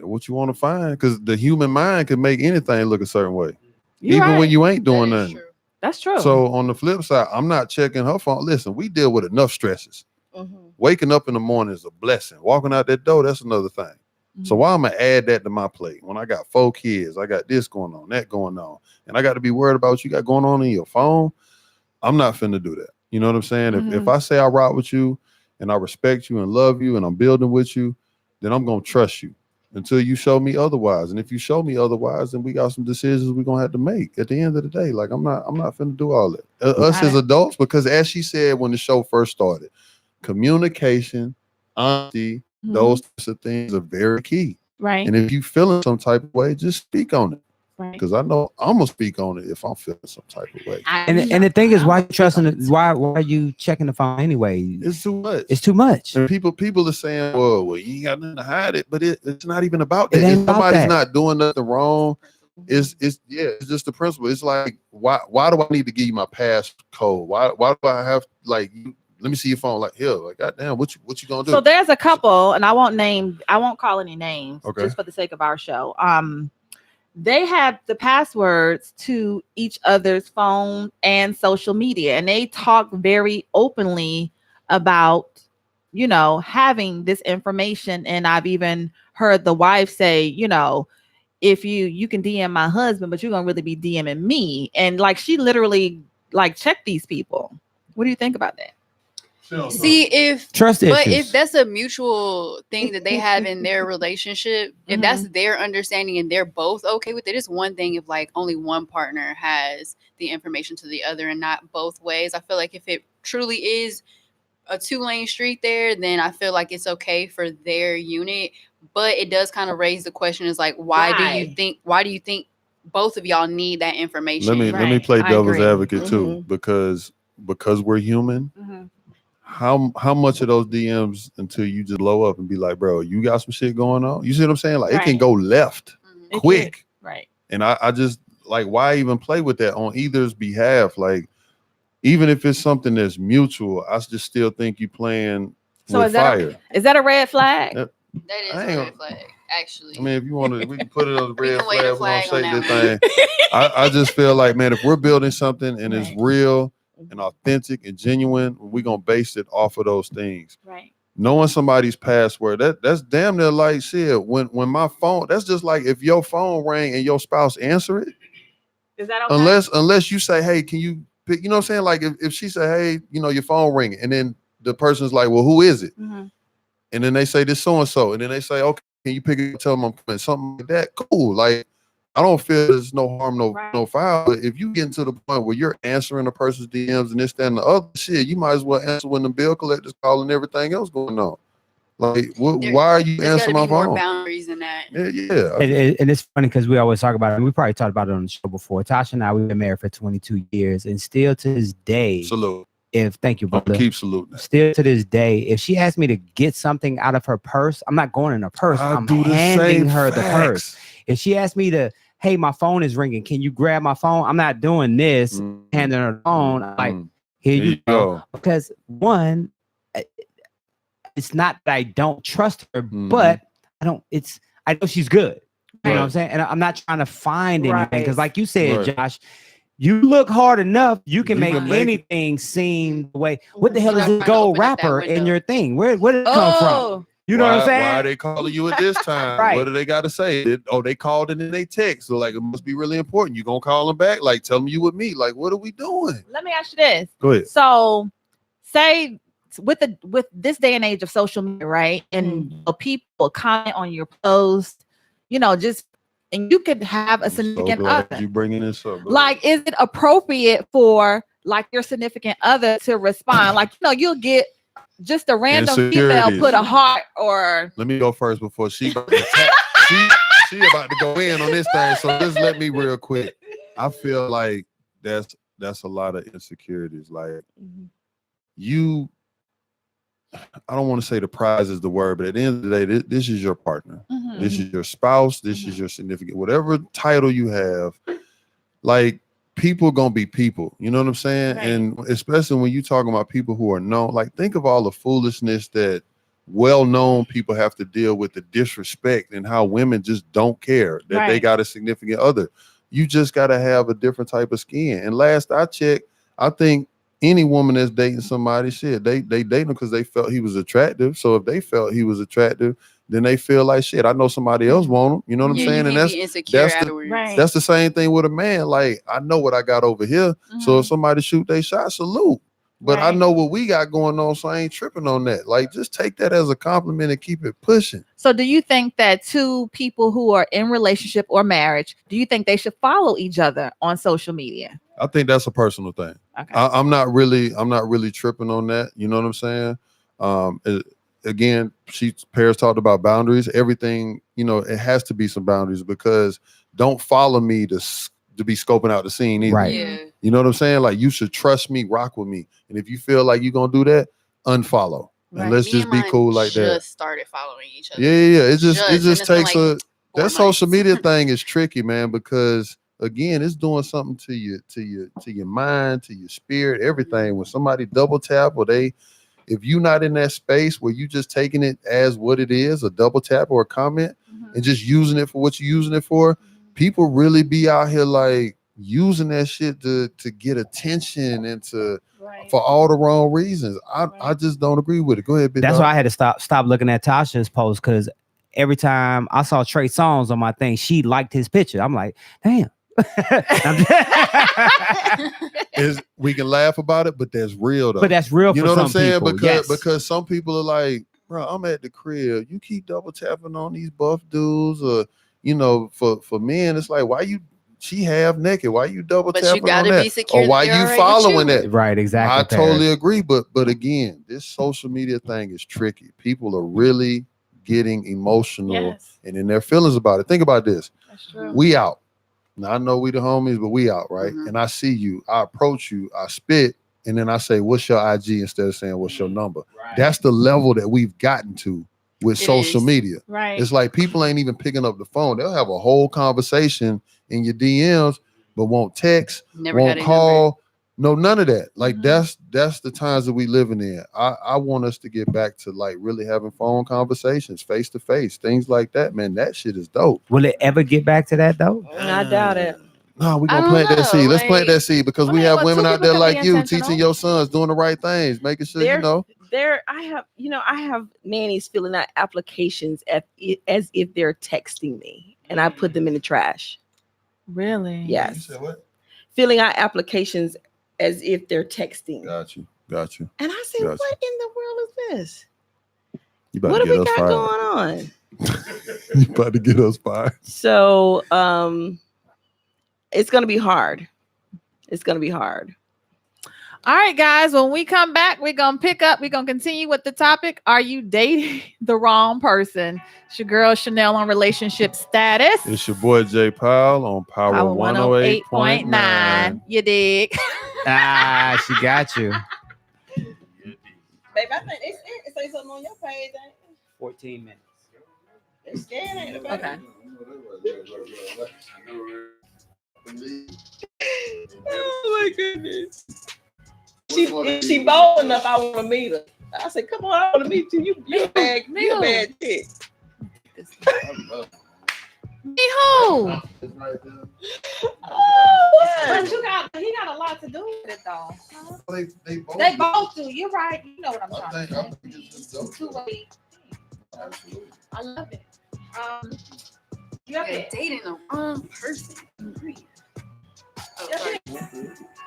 what you want to find, because the human mind can make anything look a certain way, You're even right. when you ain't doing That is nothing. true. That's true. So on the flip side, I'm not checking her phone. Listen, we deal with enough stresses. Mhm. Waking up in the morning is a blessing. Walking out that door, that's another thing. So why am I add that to my plate when I got 4 kids? I got this going on, that going on, and I got to be worried about what you got going on in your phone. I'm not finna do that. You know what I'm saying? If I say I rock with you and I respect you and love you and I'm building with you, then I'm gonna trust you until you show me otherwise. And if you show me otherwise, then we got some decisions we're gonna have to make at the end of the day. Like I'm not finna do all that. Us Got as it. adults, because as she said when the show first started, communication, honesty, Mhm. those types of things are very key. right. And if you feeling some type of way, just speak on it. Right. Because I know I'm gonna speak on it if I'm feeling some type of way. And the thing is, why you trusting it? Why are you checking the phone anyway? It's too much. It's too much. And people are saying, well, you ain't got nothing to hide it, but it's not even about It that. ain't If about somebody's that. not doing nothing wrong, it's just the principle. It's like, why do I need to give you my passcode? Why do I have let me see your phone? Like, here, like, goddamn, what you gonna do? So there's a couple, and I won't call any names, Okay. just for the sake of our show. they have the passwords to each other's phone and social media, and they talk very openly about, having this information. And I've even heard the wife say, if you can DM my husband, but you're gonna really be DMing me. And like, she literally like checked these people. What do you think about that? See, if Trust but issues. if that's a mutual thing that they have in their relationship, if that's their understanding and they're both okay with it, it's one thing if like only one partner has the information to the other and not both ways. I feel like if it truly is a 2-lane street there, then I feel like it's okay for their unit. But it does kind of raise the question: is like, why do you think both of y'all need that information? Let me Right. play I devil's agree. advocate too, because we're human. How much of those DMs until you just blow up and be like, bro, you got some shit going on? You see what I'm saying? Like, it can Right. go left It quick. can. Right. And I just like, why even play with that on either's behalf? Like, even if it's something that's mutual, I just still think you playing So with fire. is that a red flag? Yep. That is I a ain't red flag, actually. I mean, if you want to, we can put it on the We red can wave a flag. We're flag gonna on shake that this thing. I just feel like, man, if we're building something and it's Right. real and authentic and genuine, we're gonna base it off of those things. Right. Knowing somebody's password, that's damn near like shit. When my phone, that's just like if your phone rang and your spouse answer it, Is that okay? unless you say, hey, can you pick, you know what I'm saying? Like if she say, hey, your phone ringing, and then the person's like, well, who is it? Mhm. And then they say this so-and-so, and then they say, okay, can you pick it up, tell them I'm coming, something like that. Cool. Like, I don't feel there's no harm, no foul. But if you get to the point where you're answering a person's DMs and this, that, and the other shit, you might as well answer when the bill collector's calling and everything else going on. Like, why are you There's answering gotta my be more phone? boundaries than that. Yeah. And it's funny because we always talk about it. And we probably talked about it on the show before. Tasha and I, we've been married for 22 years, and still to this day, Salute. thank you, brother. Keep saluting. Still to this day, if she asks me to get something out of her purse, I'm not going in her purse. I'm handing her the purse. If she asks me to, hey, my phone is ringing, can you grab my phone? I'm not doing this, handing her the phone. I'm like, here you go. Because one, it's not that I don't trust her, but I know she's good. You know what I'm saying? And I'm not trying to find anything. Because like you said, Josh, you look hard enough, you can make anything seem the way. What the hell is this gold wrapper in your thing? Where did it come from? You know what I'm saying? Why are they calling you at this time? Right. What do they got to say? They called and then they text. So like, it must be really important. You gonna call them back? Like, tell them you with me. Like, what are we doing? Let me ask you this. Go ahead. So, say with this day and age of social media, right? And people comment on your post, and you could have a significant other. You bringing this up? Bro. Like, is it appropriate for like your significant other to respond? Like, you'll get just a random female put a heart or. Let me go first before she about to she about to go in on this thing. So just let me real quick. I feel like that's a lot of insecurities. Like I don't want to say the prize is the word, but at the end of the day, this is your partner. This is your spouse. This is your significant, whatever title you have. Like, people gonna be people. You know what I'm saying? Right. And especially when you talking about people who are known, like, think of all the foolishness that well-known people have to deal with, the disrespect and how women just don't care that they got a significant other. You just got to have a different type of skin. And last I checked, I think any woman that's dating somebody, shit, they date him because they felt he was attractive. So if they felt he was attractive, then they feel like, shit, I know somebody else want him. You know what I'm saying? And that's the same thing with a man. Like, I know what I got over here. So if somebody shoot they shot, salute. But I know what we got going on, so I ain't tripping on that. Like, just take that as a compliment and keep it pushing. So do you think that two people who are in relationship or marriage, do you think they should follow each other on social media? I think that's a personal thing. Okay. I'm not really tripping on that. You know what I'm saying? Again, Paris talked about boundaries. Everything, it has to be some boundaries, because don't follow me to be scoping out the scene either. Right. Yeah. You know what I'm saying? Like, you should trust me, rock with me. And if you feel like you're going to do that, unfollow. Right. And let's just be cool like that. Just started following each other. Yeah. It just takes that social media thing is tricky, man, because again, it's doing something to your mind, to your spirit, everything. When somebody double tap if you're not in that space where you just taking it as what it is, a double tap or a comment, and just using it for what you're using it for, people really be out here like using that shit to get attention and to for all the wrong reasons. I just don't agree with it. Go ahead, Big That's Dog. why I had to stop looking at Tasha's post, because every time I saw Trey Songz on my thing, she liked his picture. I'm like, damn. We can laugh about it, but that's real though. But that's real. You for know what I'm some saying? people, Because some people are like, bro, I'm at the crib. You keep double tapping on these buff dudes, or for men, it's like, why you? She half naked. Why you double But tapping you gotta on that? be secure. Or why that they're you alright following with you. that? Right, exactly. I totally agree, but again, this social media thing is tricky. People are really getting emotional and in their feelings about it. Think about this. That's true. We out. Now I know we the homies, but we out, right? Mhm. And I see you, I approach you, I spit, and then I say, what's your IG instead of saying what's your number? That's the level that we've gotten to with It social is. media. Right. It's like people ain't even picking up the phone. They'll have a whole conversation in your DMs, but won't text, Never had won't a call. No, none of that. Like Mhm. that's the times that we living in. I want us to get back to like really having phone conversations, face to face, things like that. Man, that shit is dope. Will it ever get back to that though? I doubt it. No, we're I gonna don't plant that know, seed. Let's plant like- that seed because I we mean, have well, women two out there people can be like you intentional. teaching your sons doing the right things, making sure you know. I have nannies filling out applications as if they're texting me, and I put them in the trash. Really? Yes, what? filling out applications as if they're texting. Got you. And I say, Gotcha. what in the world is this? You about What to do we get us got fired. going on? You about to get us fired. So it's gonna be hard. It's gonna be hard. All right, guys. When we come back, we're gonna pick up. We're gonna continue with the topic. Are you dating the wrong person? It's your girl Chanel on relationship status. It's your boy Jay Powell on Power 108.9. You dig? Ah, she got you. Babe, I think it say something on your page. 14 minutes. They scared, ain't it, baby? Okay. Oh my goodness. If she bold enough, I want to meet her. I said, come on, I want to meet you. You a bad chick. Me who? Oh, But what? he got a lot to do with it though. They They both do. You're right. You know what I'm trying to say. Two-way. I love it. You up You're there? dating the wrong person. Oh, sorry.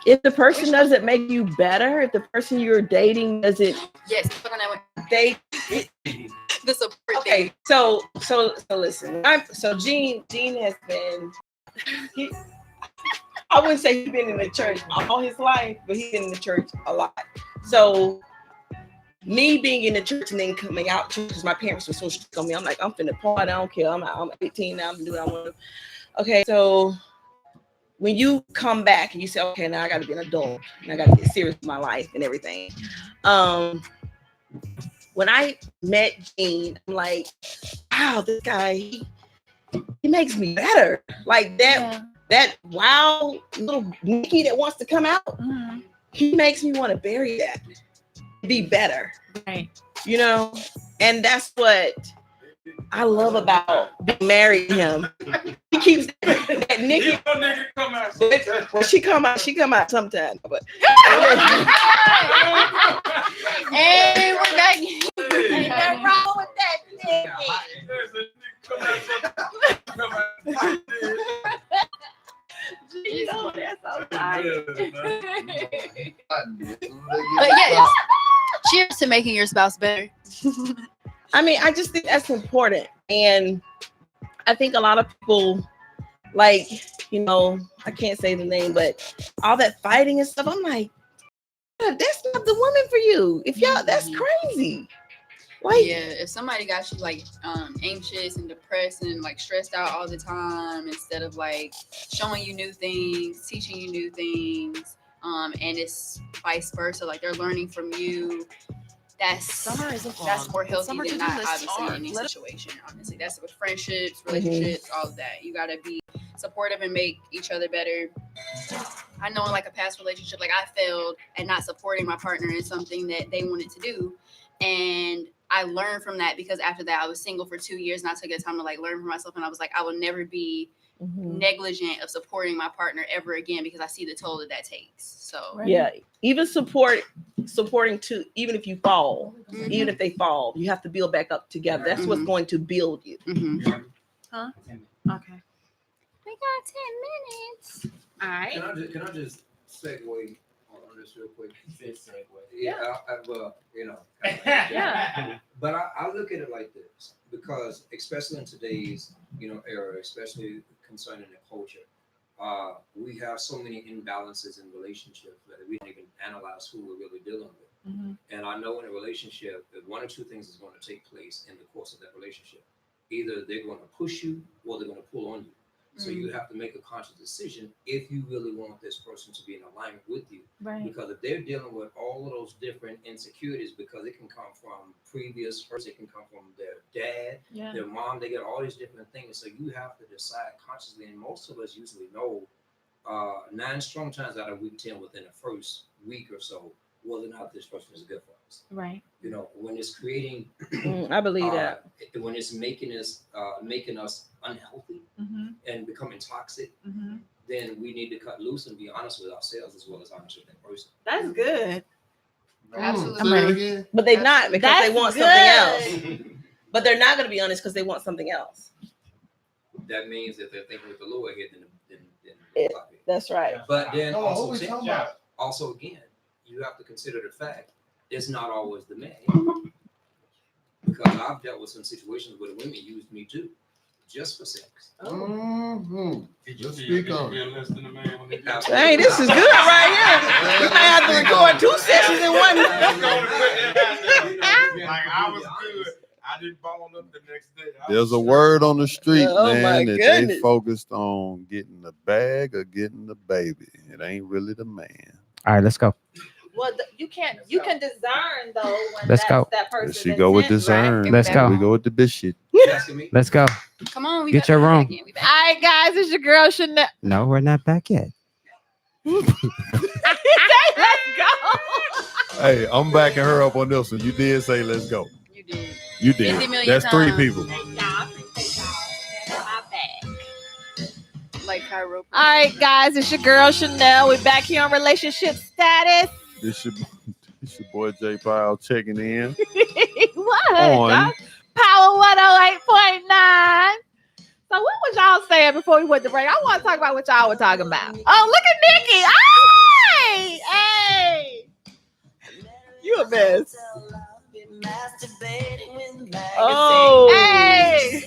If the person doesn't make you better, if the person you're dating doesn't Yes, fuck on that one. they The support okay, thing. so listen. Gene has been I wouldn't say he's been in the church all his life, but he's been in the church a lot. So me being in the church and then coming out because my parents were so strict on me, I'm like, I'm finna party, I don't care. I'm 18 now, I'm gonna do what I want to. Okay, so when you come back and you say, okay, now I gotta be an adult and I gotta get serious with my life and everything. When I met Gene, I'm like, wow, this guy, he makes me better. Like that wow little Nikki that wants to come out, Mhm. he makes me want to bury that, be better. Right. You know, and that's what I love about being married to him. He keeps that Nikki. Nigga come out. Well, she come out sometime, but Hey, we're back. ain't nothing wrong with that Nikki. You know, that's so tight. But yes, cheers to making your spouse better. I mean, I just think that's important. And I think a lot of people, like, you know, I can't say the name, but all that fighting and stuff, I'm like, that's not the woman for you. If y'all, that's crazy. Like, Yeah, if somebody got you like anxious and depressed and like stressed out all the time, instead of like showing you new things, teaching you new things, and it's vice versa, like they're learning from you. That's more healthy than not, obviously, in any situation. Honestly, that's with friendships, relationships, all of that. You gotta be supportive and make each other better. I know in like a past relationship, like I failed at not supporting my partner in something that they wanted to do, and I learned from that because after that I was single for 2 years and I took the time to like learn for myself, and I was like, I will never be negligent of supporting my partner ever again because I see the toll that takes. So Yeah, even supporting to even if you fall, Mhm. even if they fall, you have to build back up together. That's what's Mhm. going to build you. Mhm. Okay. We got 10 minutes. All right. Can I just segue on this real quick? Yeah, well, Yeah. But I look at it like this because, especially in today's era, especially concerning the culture, we have so many imbalances in relationships that we don't even analyze who we're really dealing with. Mhm. And I know in a relationship that one or two things is going to take place in the course of that relationship. Either they're going to push you or they're going to pull on you. So you have to make a conscious decision if you really want this person to be in alignment with you. Right. Because if they're dealing with all of those different insecurities, because it can come from previous hurts, it can come from their dad, Yeah. their mom, they get all these different things. So you have to decide consciously, and most of us usually know 9 strong times out of week 10 within the first week or so whether or not this person is good for us. Right. When it's creating I believe that. when it's making us unhealthy and becoming toxic, then we need to cut loose and be honest with ourselves as well as honest with that person. That's good. Absolutely. But they're not because That's they want good. something else. But they're not going to be honest because they want something else. That means that they're thinking with the lower head than Yeah. the top head. That's right. But then Oh, also, what we talking about? also again, you have to consider the fact it's not always the man. Because I've dealt with some situations where the women used me too, just for sex. Mm-hmm. Let's speak on it. Less than a man when they do that. Hey, this is good right here. We might have to record 2 sessions in one. Like I was good. I didn't bone up the next day. There's a word on the street, Oh, my man, that they goodness. focused on getting the bag or getting the baby. It ain't really the man. All right, let's go. Well, you can discern though when Let's go. that person. She go with discern. Let's go. We go with the bishop. Asking me? Let's go. Come on, we Get got your that room. again. We All back. right, guys, it's your girl Chanel. No, we're not back yet. Let's go. Hey, I'm backing her up on this one. You did say let's go. You did. You 50 did. million That's 3 times. people. Like chiropractor. All right, guys, it's your girl Chanel. We're back here on Relationship Status. This your boy J Pyle checking in What? on. Y'all? Power 108.9. So what was y'all saying before we went to break? I want to talk about what y'all were talking about. Oh, look at Nikki. Hey, hey. You a mess. Oh. Hey.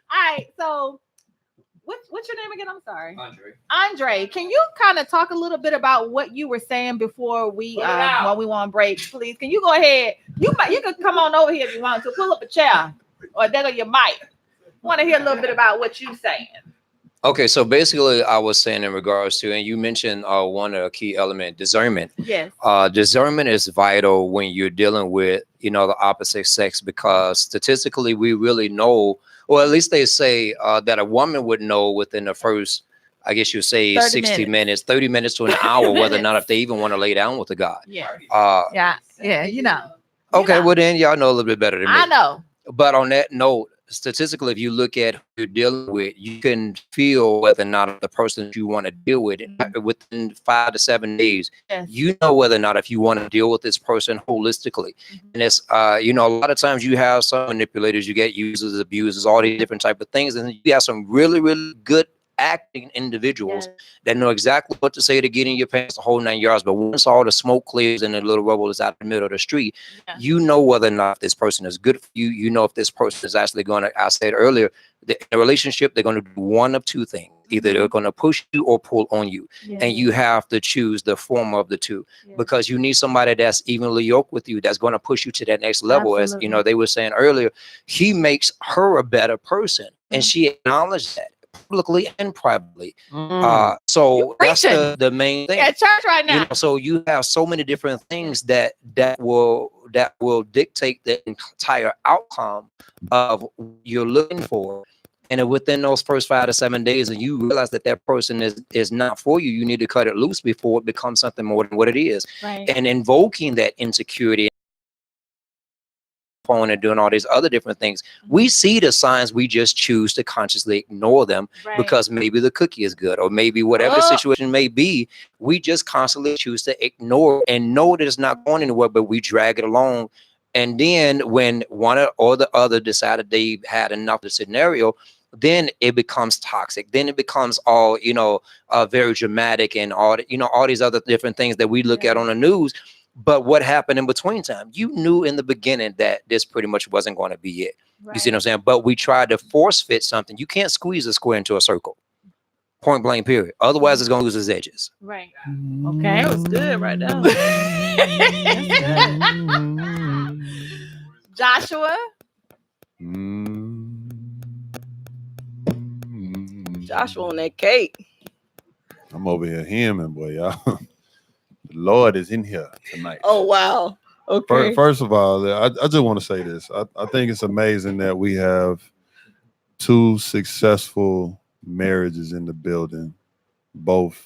All right, so what's your name again? I'm sorry. Andre, can you kind of talk a little bit about what you were saying before we when we want break, please? Can you go ahead? You can come on over here if you want to. Pull up a chair or that or your mic. Want to hear a little bit about what you're saying. Okay, so basically, I was saying in regards to, and you mentioned one of the key element, discernment. Yes. Discernment is vital when you're dealing with, the opposite sex, because statistically, we really know, or at least they say that a woman would know within the first, I guess you say 30 60 minutes. minutes, 30 minutes to an hour, whether or not Minutes. if they even want to lay down with a guy. Yeah. Yeah. Yeah. You know. Okay, know. well then y'all know a little bit better than me. I know. But on that note, statistically, if you look at who you're dealing with, you can feel whether or not the person that you want to deal with within 5 to 7 days. Yes. You know whether or not if you want to deal with this person holistically. And it's a lot of times you have some manipulators, you get users, abusers, all these different type of things, and you have some really, really good acting individuals that know exactly what to say to get in your pants the whole 9 yards. But once all the smoke clears and the little rubble is out in the middle of the street, you know whether or not this person is good for you. You know if this person is actually going to, I said earlier, in a relationship, they're going to do one of two things. Either they're going to push you or pull on you. And you have to choose the former of the two, because you need somebody that's evenly yoked with you, that's going to push you to that next level. Absolutely. As they were saying earlier, he makes her a better person, and she acknowledged that publicly and privately. So that's the main thing. At church right now. So you have so many different things that will dictate the entire outcome of what you're looking for. And within those first 5 to 7 days, and you realize that that person is not for you, you need to cut it loose before it becomes something more than what it is. Right. And invoking that insecurity phone and doing all these other different things. We see the signs, we just choose to consciously ignore them because maybe the cookie is good or maybe whatever the situation may be. We just constantly choose to ignore and know that it's not going anywhere, but we drag it along. And then when one or the other decided they had enough of the scenario, then it becomes toxic. Then it becomes all, very dramatic and all, all these other different things that we look at on the news. But what happened in between time? You knew in the beginning that this pretty much wasn't going to be it. You see what I'm saying? But we tried to force fit something. You can't squeeze a square into a circle. Point blank, period. Otherwise, it's going to lose its edges. Right. Okay. That was good right now. Joshua. Joshua on that cake. I'm over here hemming, boy, y'all. The Lord is in here tonight. Oh, wow. Okay. First of all, I just want to say this. I think it's amazing that we have 2 successful marriages in the building, both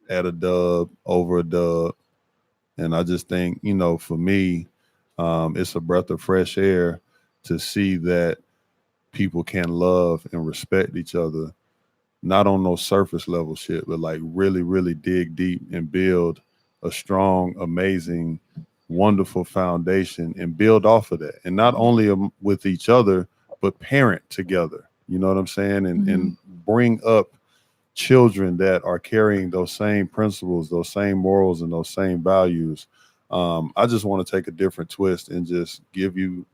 at a dub, over a dub. And I just think, for me, it's a breath of fresh air to see that people can love and respect each other, not on no surface level shit, but like really, really dig deep and build a strong, amazing, wonderful foundation and build off of that. And not only with each other, but parent together. You know what I'm saying? And bring up children that are carrying those same principles, those same morals, and those same values. I just want to take a different twist and just give you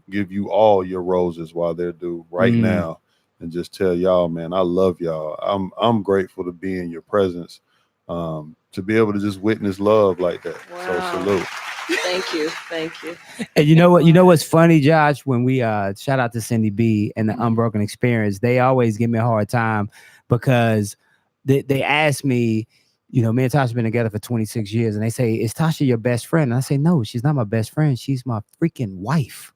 all your roses while they're due right now, and just tell y'all, man, I love y'all. I'm grateful to be in your presence, to be able to just witness love like that. Wow. So salute. Thank you. And you know what? You know what's funny, Josh? When we shout out to Cindy B and the Unbroken Experience, they always give me a hard time because they ask me, me and Tasha been together for 26 years, and they say, "Is Tasha your best friend?" And I say, "No, she's not my best friend. She's my freaking wife."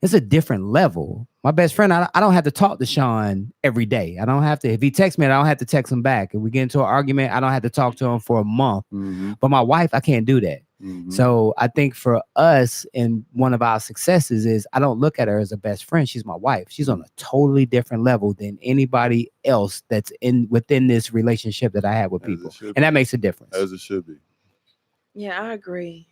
It's a different level. My best friend, I don't have to talk to Sean every day. I don't have to. If he texts me, I don't have to text him back. If we get into an argument, I don't have to talk to him for a month. But my wife, I can't do that. So I think for us, and one of our successes is I don't look at her as a best friend. She's my wife. She's on a totally different level than anybody else that's within this relationship that I have with people. And that makes a difference. As it should be. Yeah, I agree.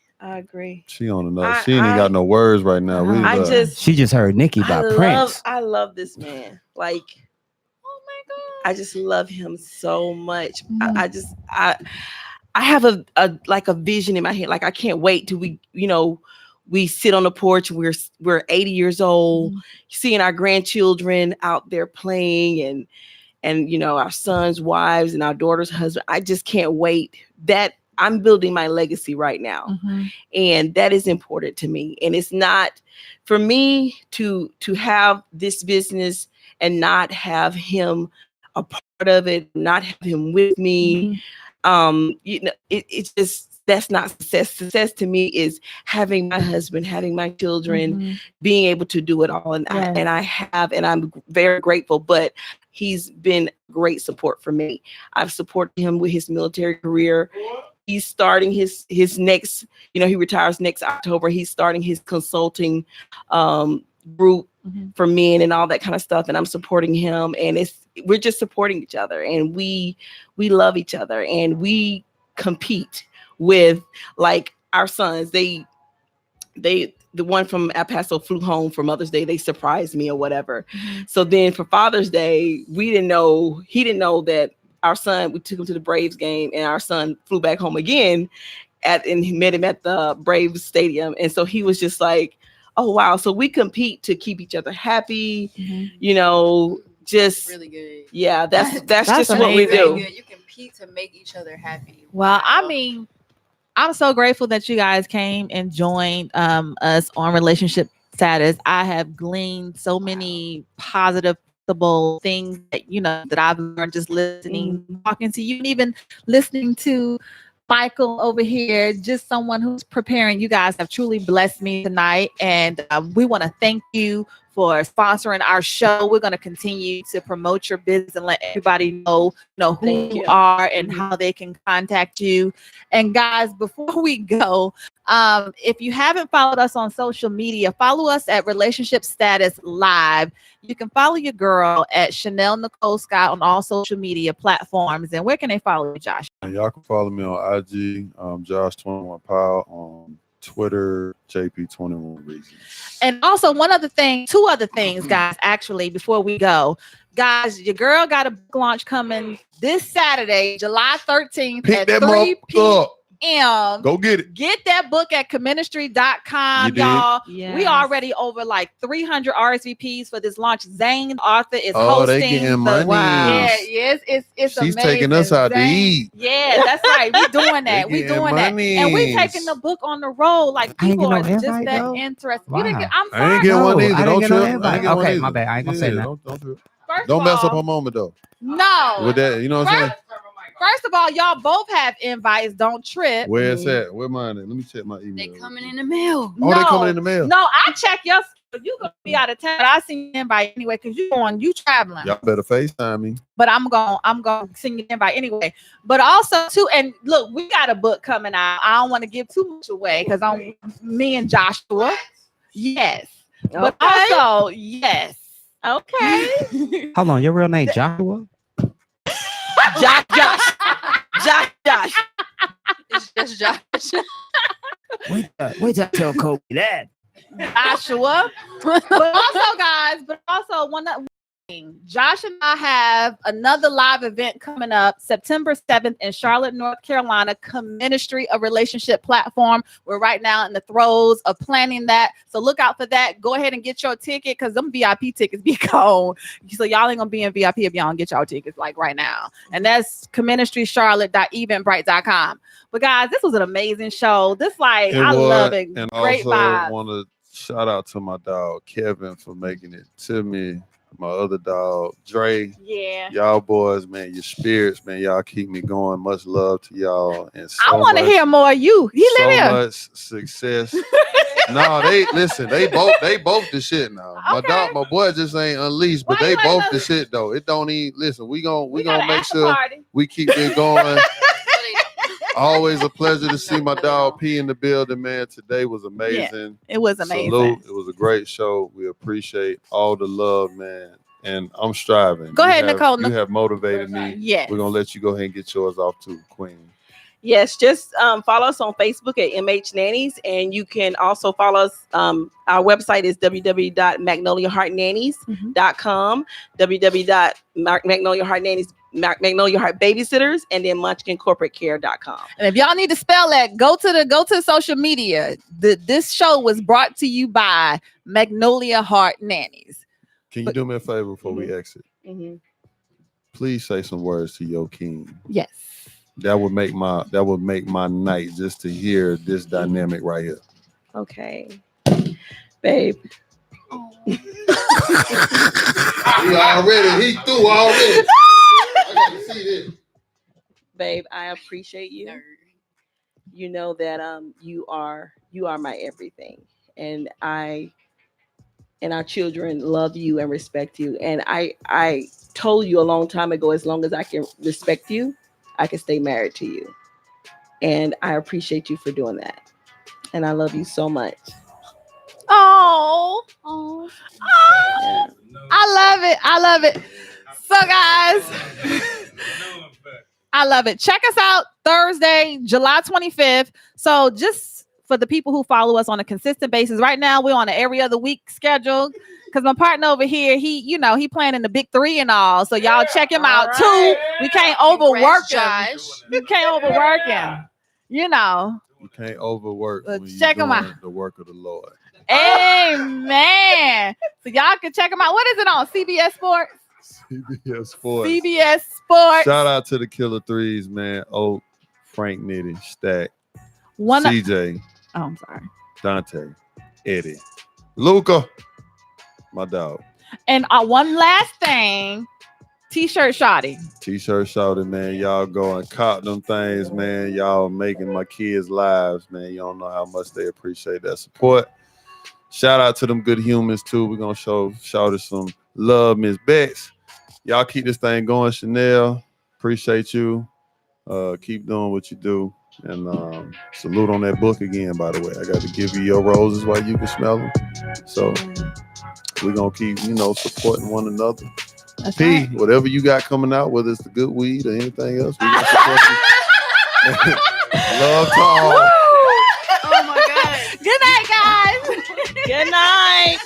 She on another. She ain't got no words right now. She just heard Nikki by Prince. I love this man. Like, oh my God. I just love him so much. I have a vision in my head. Like, I can't wait till we sit on the porch. We're 80 years old, seeing our grandchildren out there playing and our sons' wives and our daughter's husband. I just can't wait. That I'm building my legacy right now. And that is important to me. And it's not for me to have this business and not have him a part of it, not have him with me. It's just, that's not success. Success to me is having my husband, having my children, being able to do it all. And I'm very grateful, but he's been great support for me. I've supported him with his military career. He's starting his next, he retires next October. He's starting his consulting group for men and all that kind of stuff. And I'm supporting him, and we're just supporting each other, and we love each other, and we compete with, like, our sons. The one from El Paso flew home for Mother's Day. They surprised me or whatever. So then for Father's Day, he didn't know that our son, we took him to the Braves game, and our son flew back home again and he met him at the Braves stadium. And so he was just like, oh, wow. So we compete to keep each other happy, just really good. Yeah, that's just what we do. Good. You compete to make each other happy. Well, I mean, I'm so grateful that you guys came and joined us on Relationship Status. I have gleaned so many positive things that I've learned just listening, talking to you, and even listening to Michael over here, just someone who's preparing. You guys have truly blessed me tonight, and we want to thank you for sponsoring our show. We're going to continue to promote your business and let everybody know who you are and how they can contact you. And guys, before we go, if you haven't followed us on social media, follow us at Relationship Status Live. You can follow your girl at Chanel Nicole Scott on all social media platforms. And where can they follow you, Josh? And y'all can follow me on IG, Josh21Powell, on Twitter, JP21 Reasons. And also two other things, guys, actually, before we go. Guys, your girl got a book launch coming this Saturday, July 13th Pick at that 3 motherfucker up. p.m. Go get it. Get that book at comministry.com, You did? y'all. Yes. We already over like 300 RSVPs for this launch. Zane Arthur is Oh, they hosting. getting money. Yeah, yes, it's She's amazing. taking us out to Zane- eat. Yeah, that's right. We're doing that. They We're getting doing that. And we're taking the book on the road. Like I ain't people get are no just invite, that though? interested. Wow. You didn't get, I'm I sorry. ain't get No, one either. I didn't Don't get no trip. I invite. ain't get one Okay, either. my bad. I ain't gonna say nothing. Don't trip. First Don't of mess up all, her moment though. No. With that, you know what I'm saying? First of all, y'all both have invites. Don't trip. Where it's at? Where mine at? Let me check my email. They coming in the mail. Oh, they coming in the mail. No, I check your. You gonna be out of town. But I send you invite anyway because you traveling. Y'all better FaceTime me. But I'm gonna send you the invite anyway. But also too, and look, we got a book coming out. I don't want to give too much away because I'm me and Joshua. Yes, but also yes. Okay. Hold on, your real name Joshua? Josh. It's just Josh. Wait till I tell Kobe that. Joshua. But also one thing. Josh and I have another live event coming up September 7th in Charlotte, North Carolina. Comministry, a relationship platform. We're right now in the throes of planning that. So look out for that. Go ahead and get your ticket because them VIP tickets be gone. So y'all ain't gonna be in VIP if y'all don't get y'all tickets like right now. And that's comministrycharlotte.eventbrite.com. But guys, this was an amazing show. I love it. And Great also vibes. want to shout out to my dog Kevin for making it to me. My other dog Dre. Yeah. Y'all boys, man, your spirits, man, y'all keep me going. Much love to y'all. And I want to hear more of you. He live so here. much success. No, they both the shit now. Okay. My boy just ain't unleashed, but Why they you both ain't the shit though. It don't even listen. We gotta gonna make after sure party. we keep it going. Always a pleasure to see my dog P in the building, man. Today was amazing. It was amazing. Salute. It was a great show. We appreciate all the love, man. And I'm striving. Go ahead, Nicole. You have motivated me. Yes. We're gonna let you go ahead and get yours off too, Queen. Yes, just follow us on Facebook at MH Nannies, and you can also follow us. Our website is www.magnoliaheartnannies.com, www.magnoliaheartnannies, and then munchkincorporatecare.com. And if y'all need to spell that, go to social media. This show was brought to you by Magnolia Heart Nannies. Can you do me a favor before we exit? Mm-hmm. Please say some words to your king. Yes. That would make my night just to hear this dynamic right here. Okay, babe. He threw already. I got to see this. Babe, I appreciate you. You know that you are my everything, and our children love you and respect you. And I told you a long time ago, as long as I can respect you, I can stay married to you. And I appreciate you for doing that. And I love you so much. Oh. Yeah. I love it. So guys, I love it. Check us out Thursday, July 25th. So just for the people who follow us on a consistent basis, right now we're on an every other week schedule because my partner over here, he playing in the big 3 and all. So y'all check him out too. We can't overwork him. Josh. You can't overwork him. You can't overwork when you're check 'em doing out. the work of the Lord. Amen. So y'all can check him out. What is it on? CBS Sports? CBS Sports. CBS Sports. Shout out to the Killer Threes, man. Oak, Frank Nitty, Stack, One. CJ, Oh, I'm sorry. Dante, Eddie, Luca, my dog. And one last thing, T-shirt shoddy. T-shirt shouted, man. Y'all go and cop them things, man. Y'all making my kids' lives, man. You don't know how much they appreciate that support. Shout out to them good humans too. We're gonna shout her some love, Miss Bex. Y'all keep this thing going, Chanel. Appreciate you. Keep doing what you do. And salute on that book again, by the way. I got to give you your roses while you can smell them. So we're going to keep, supporting one another. That's P, right. whatever you got coming out, whether it's the good weed or anything else, we're going to support you. Love to all. Oh my God. Good night, guys. Good night.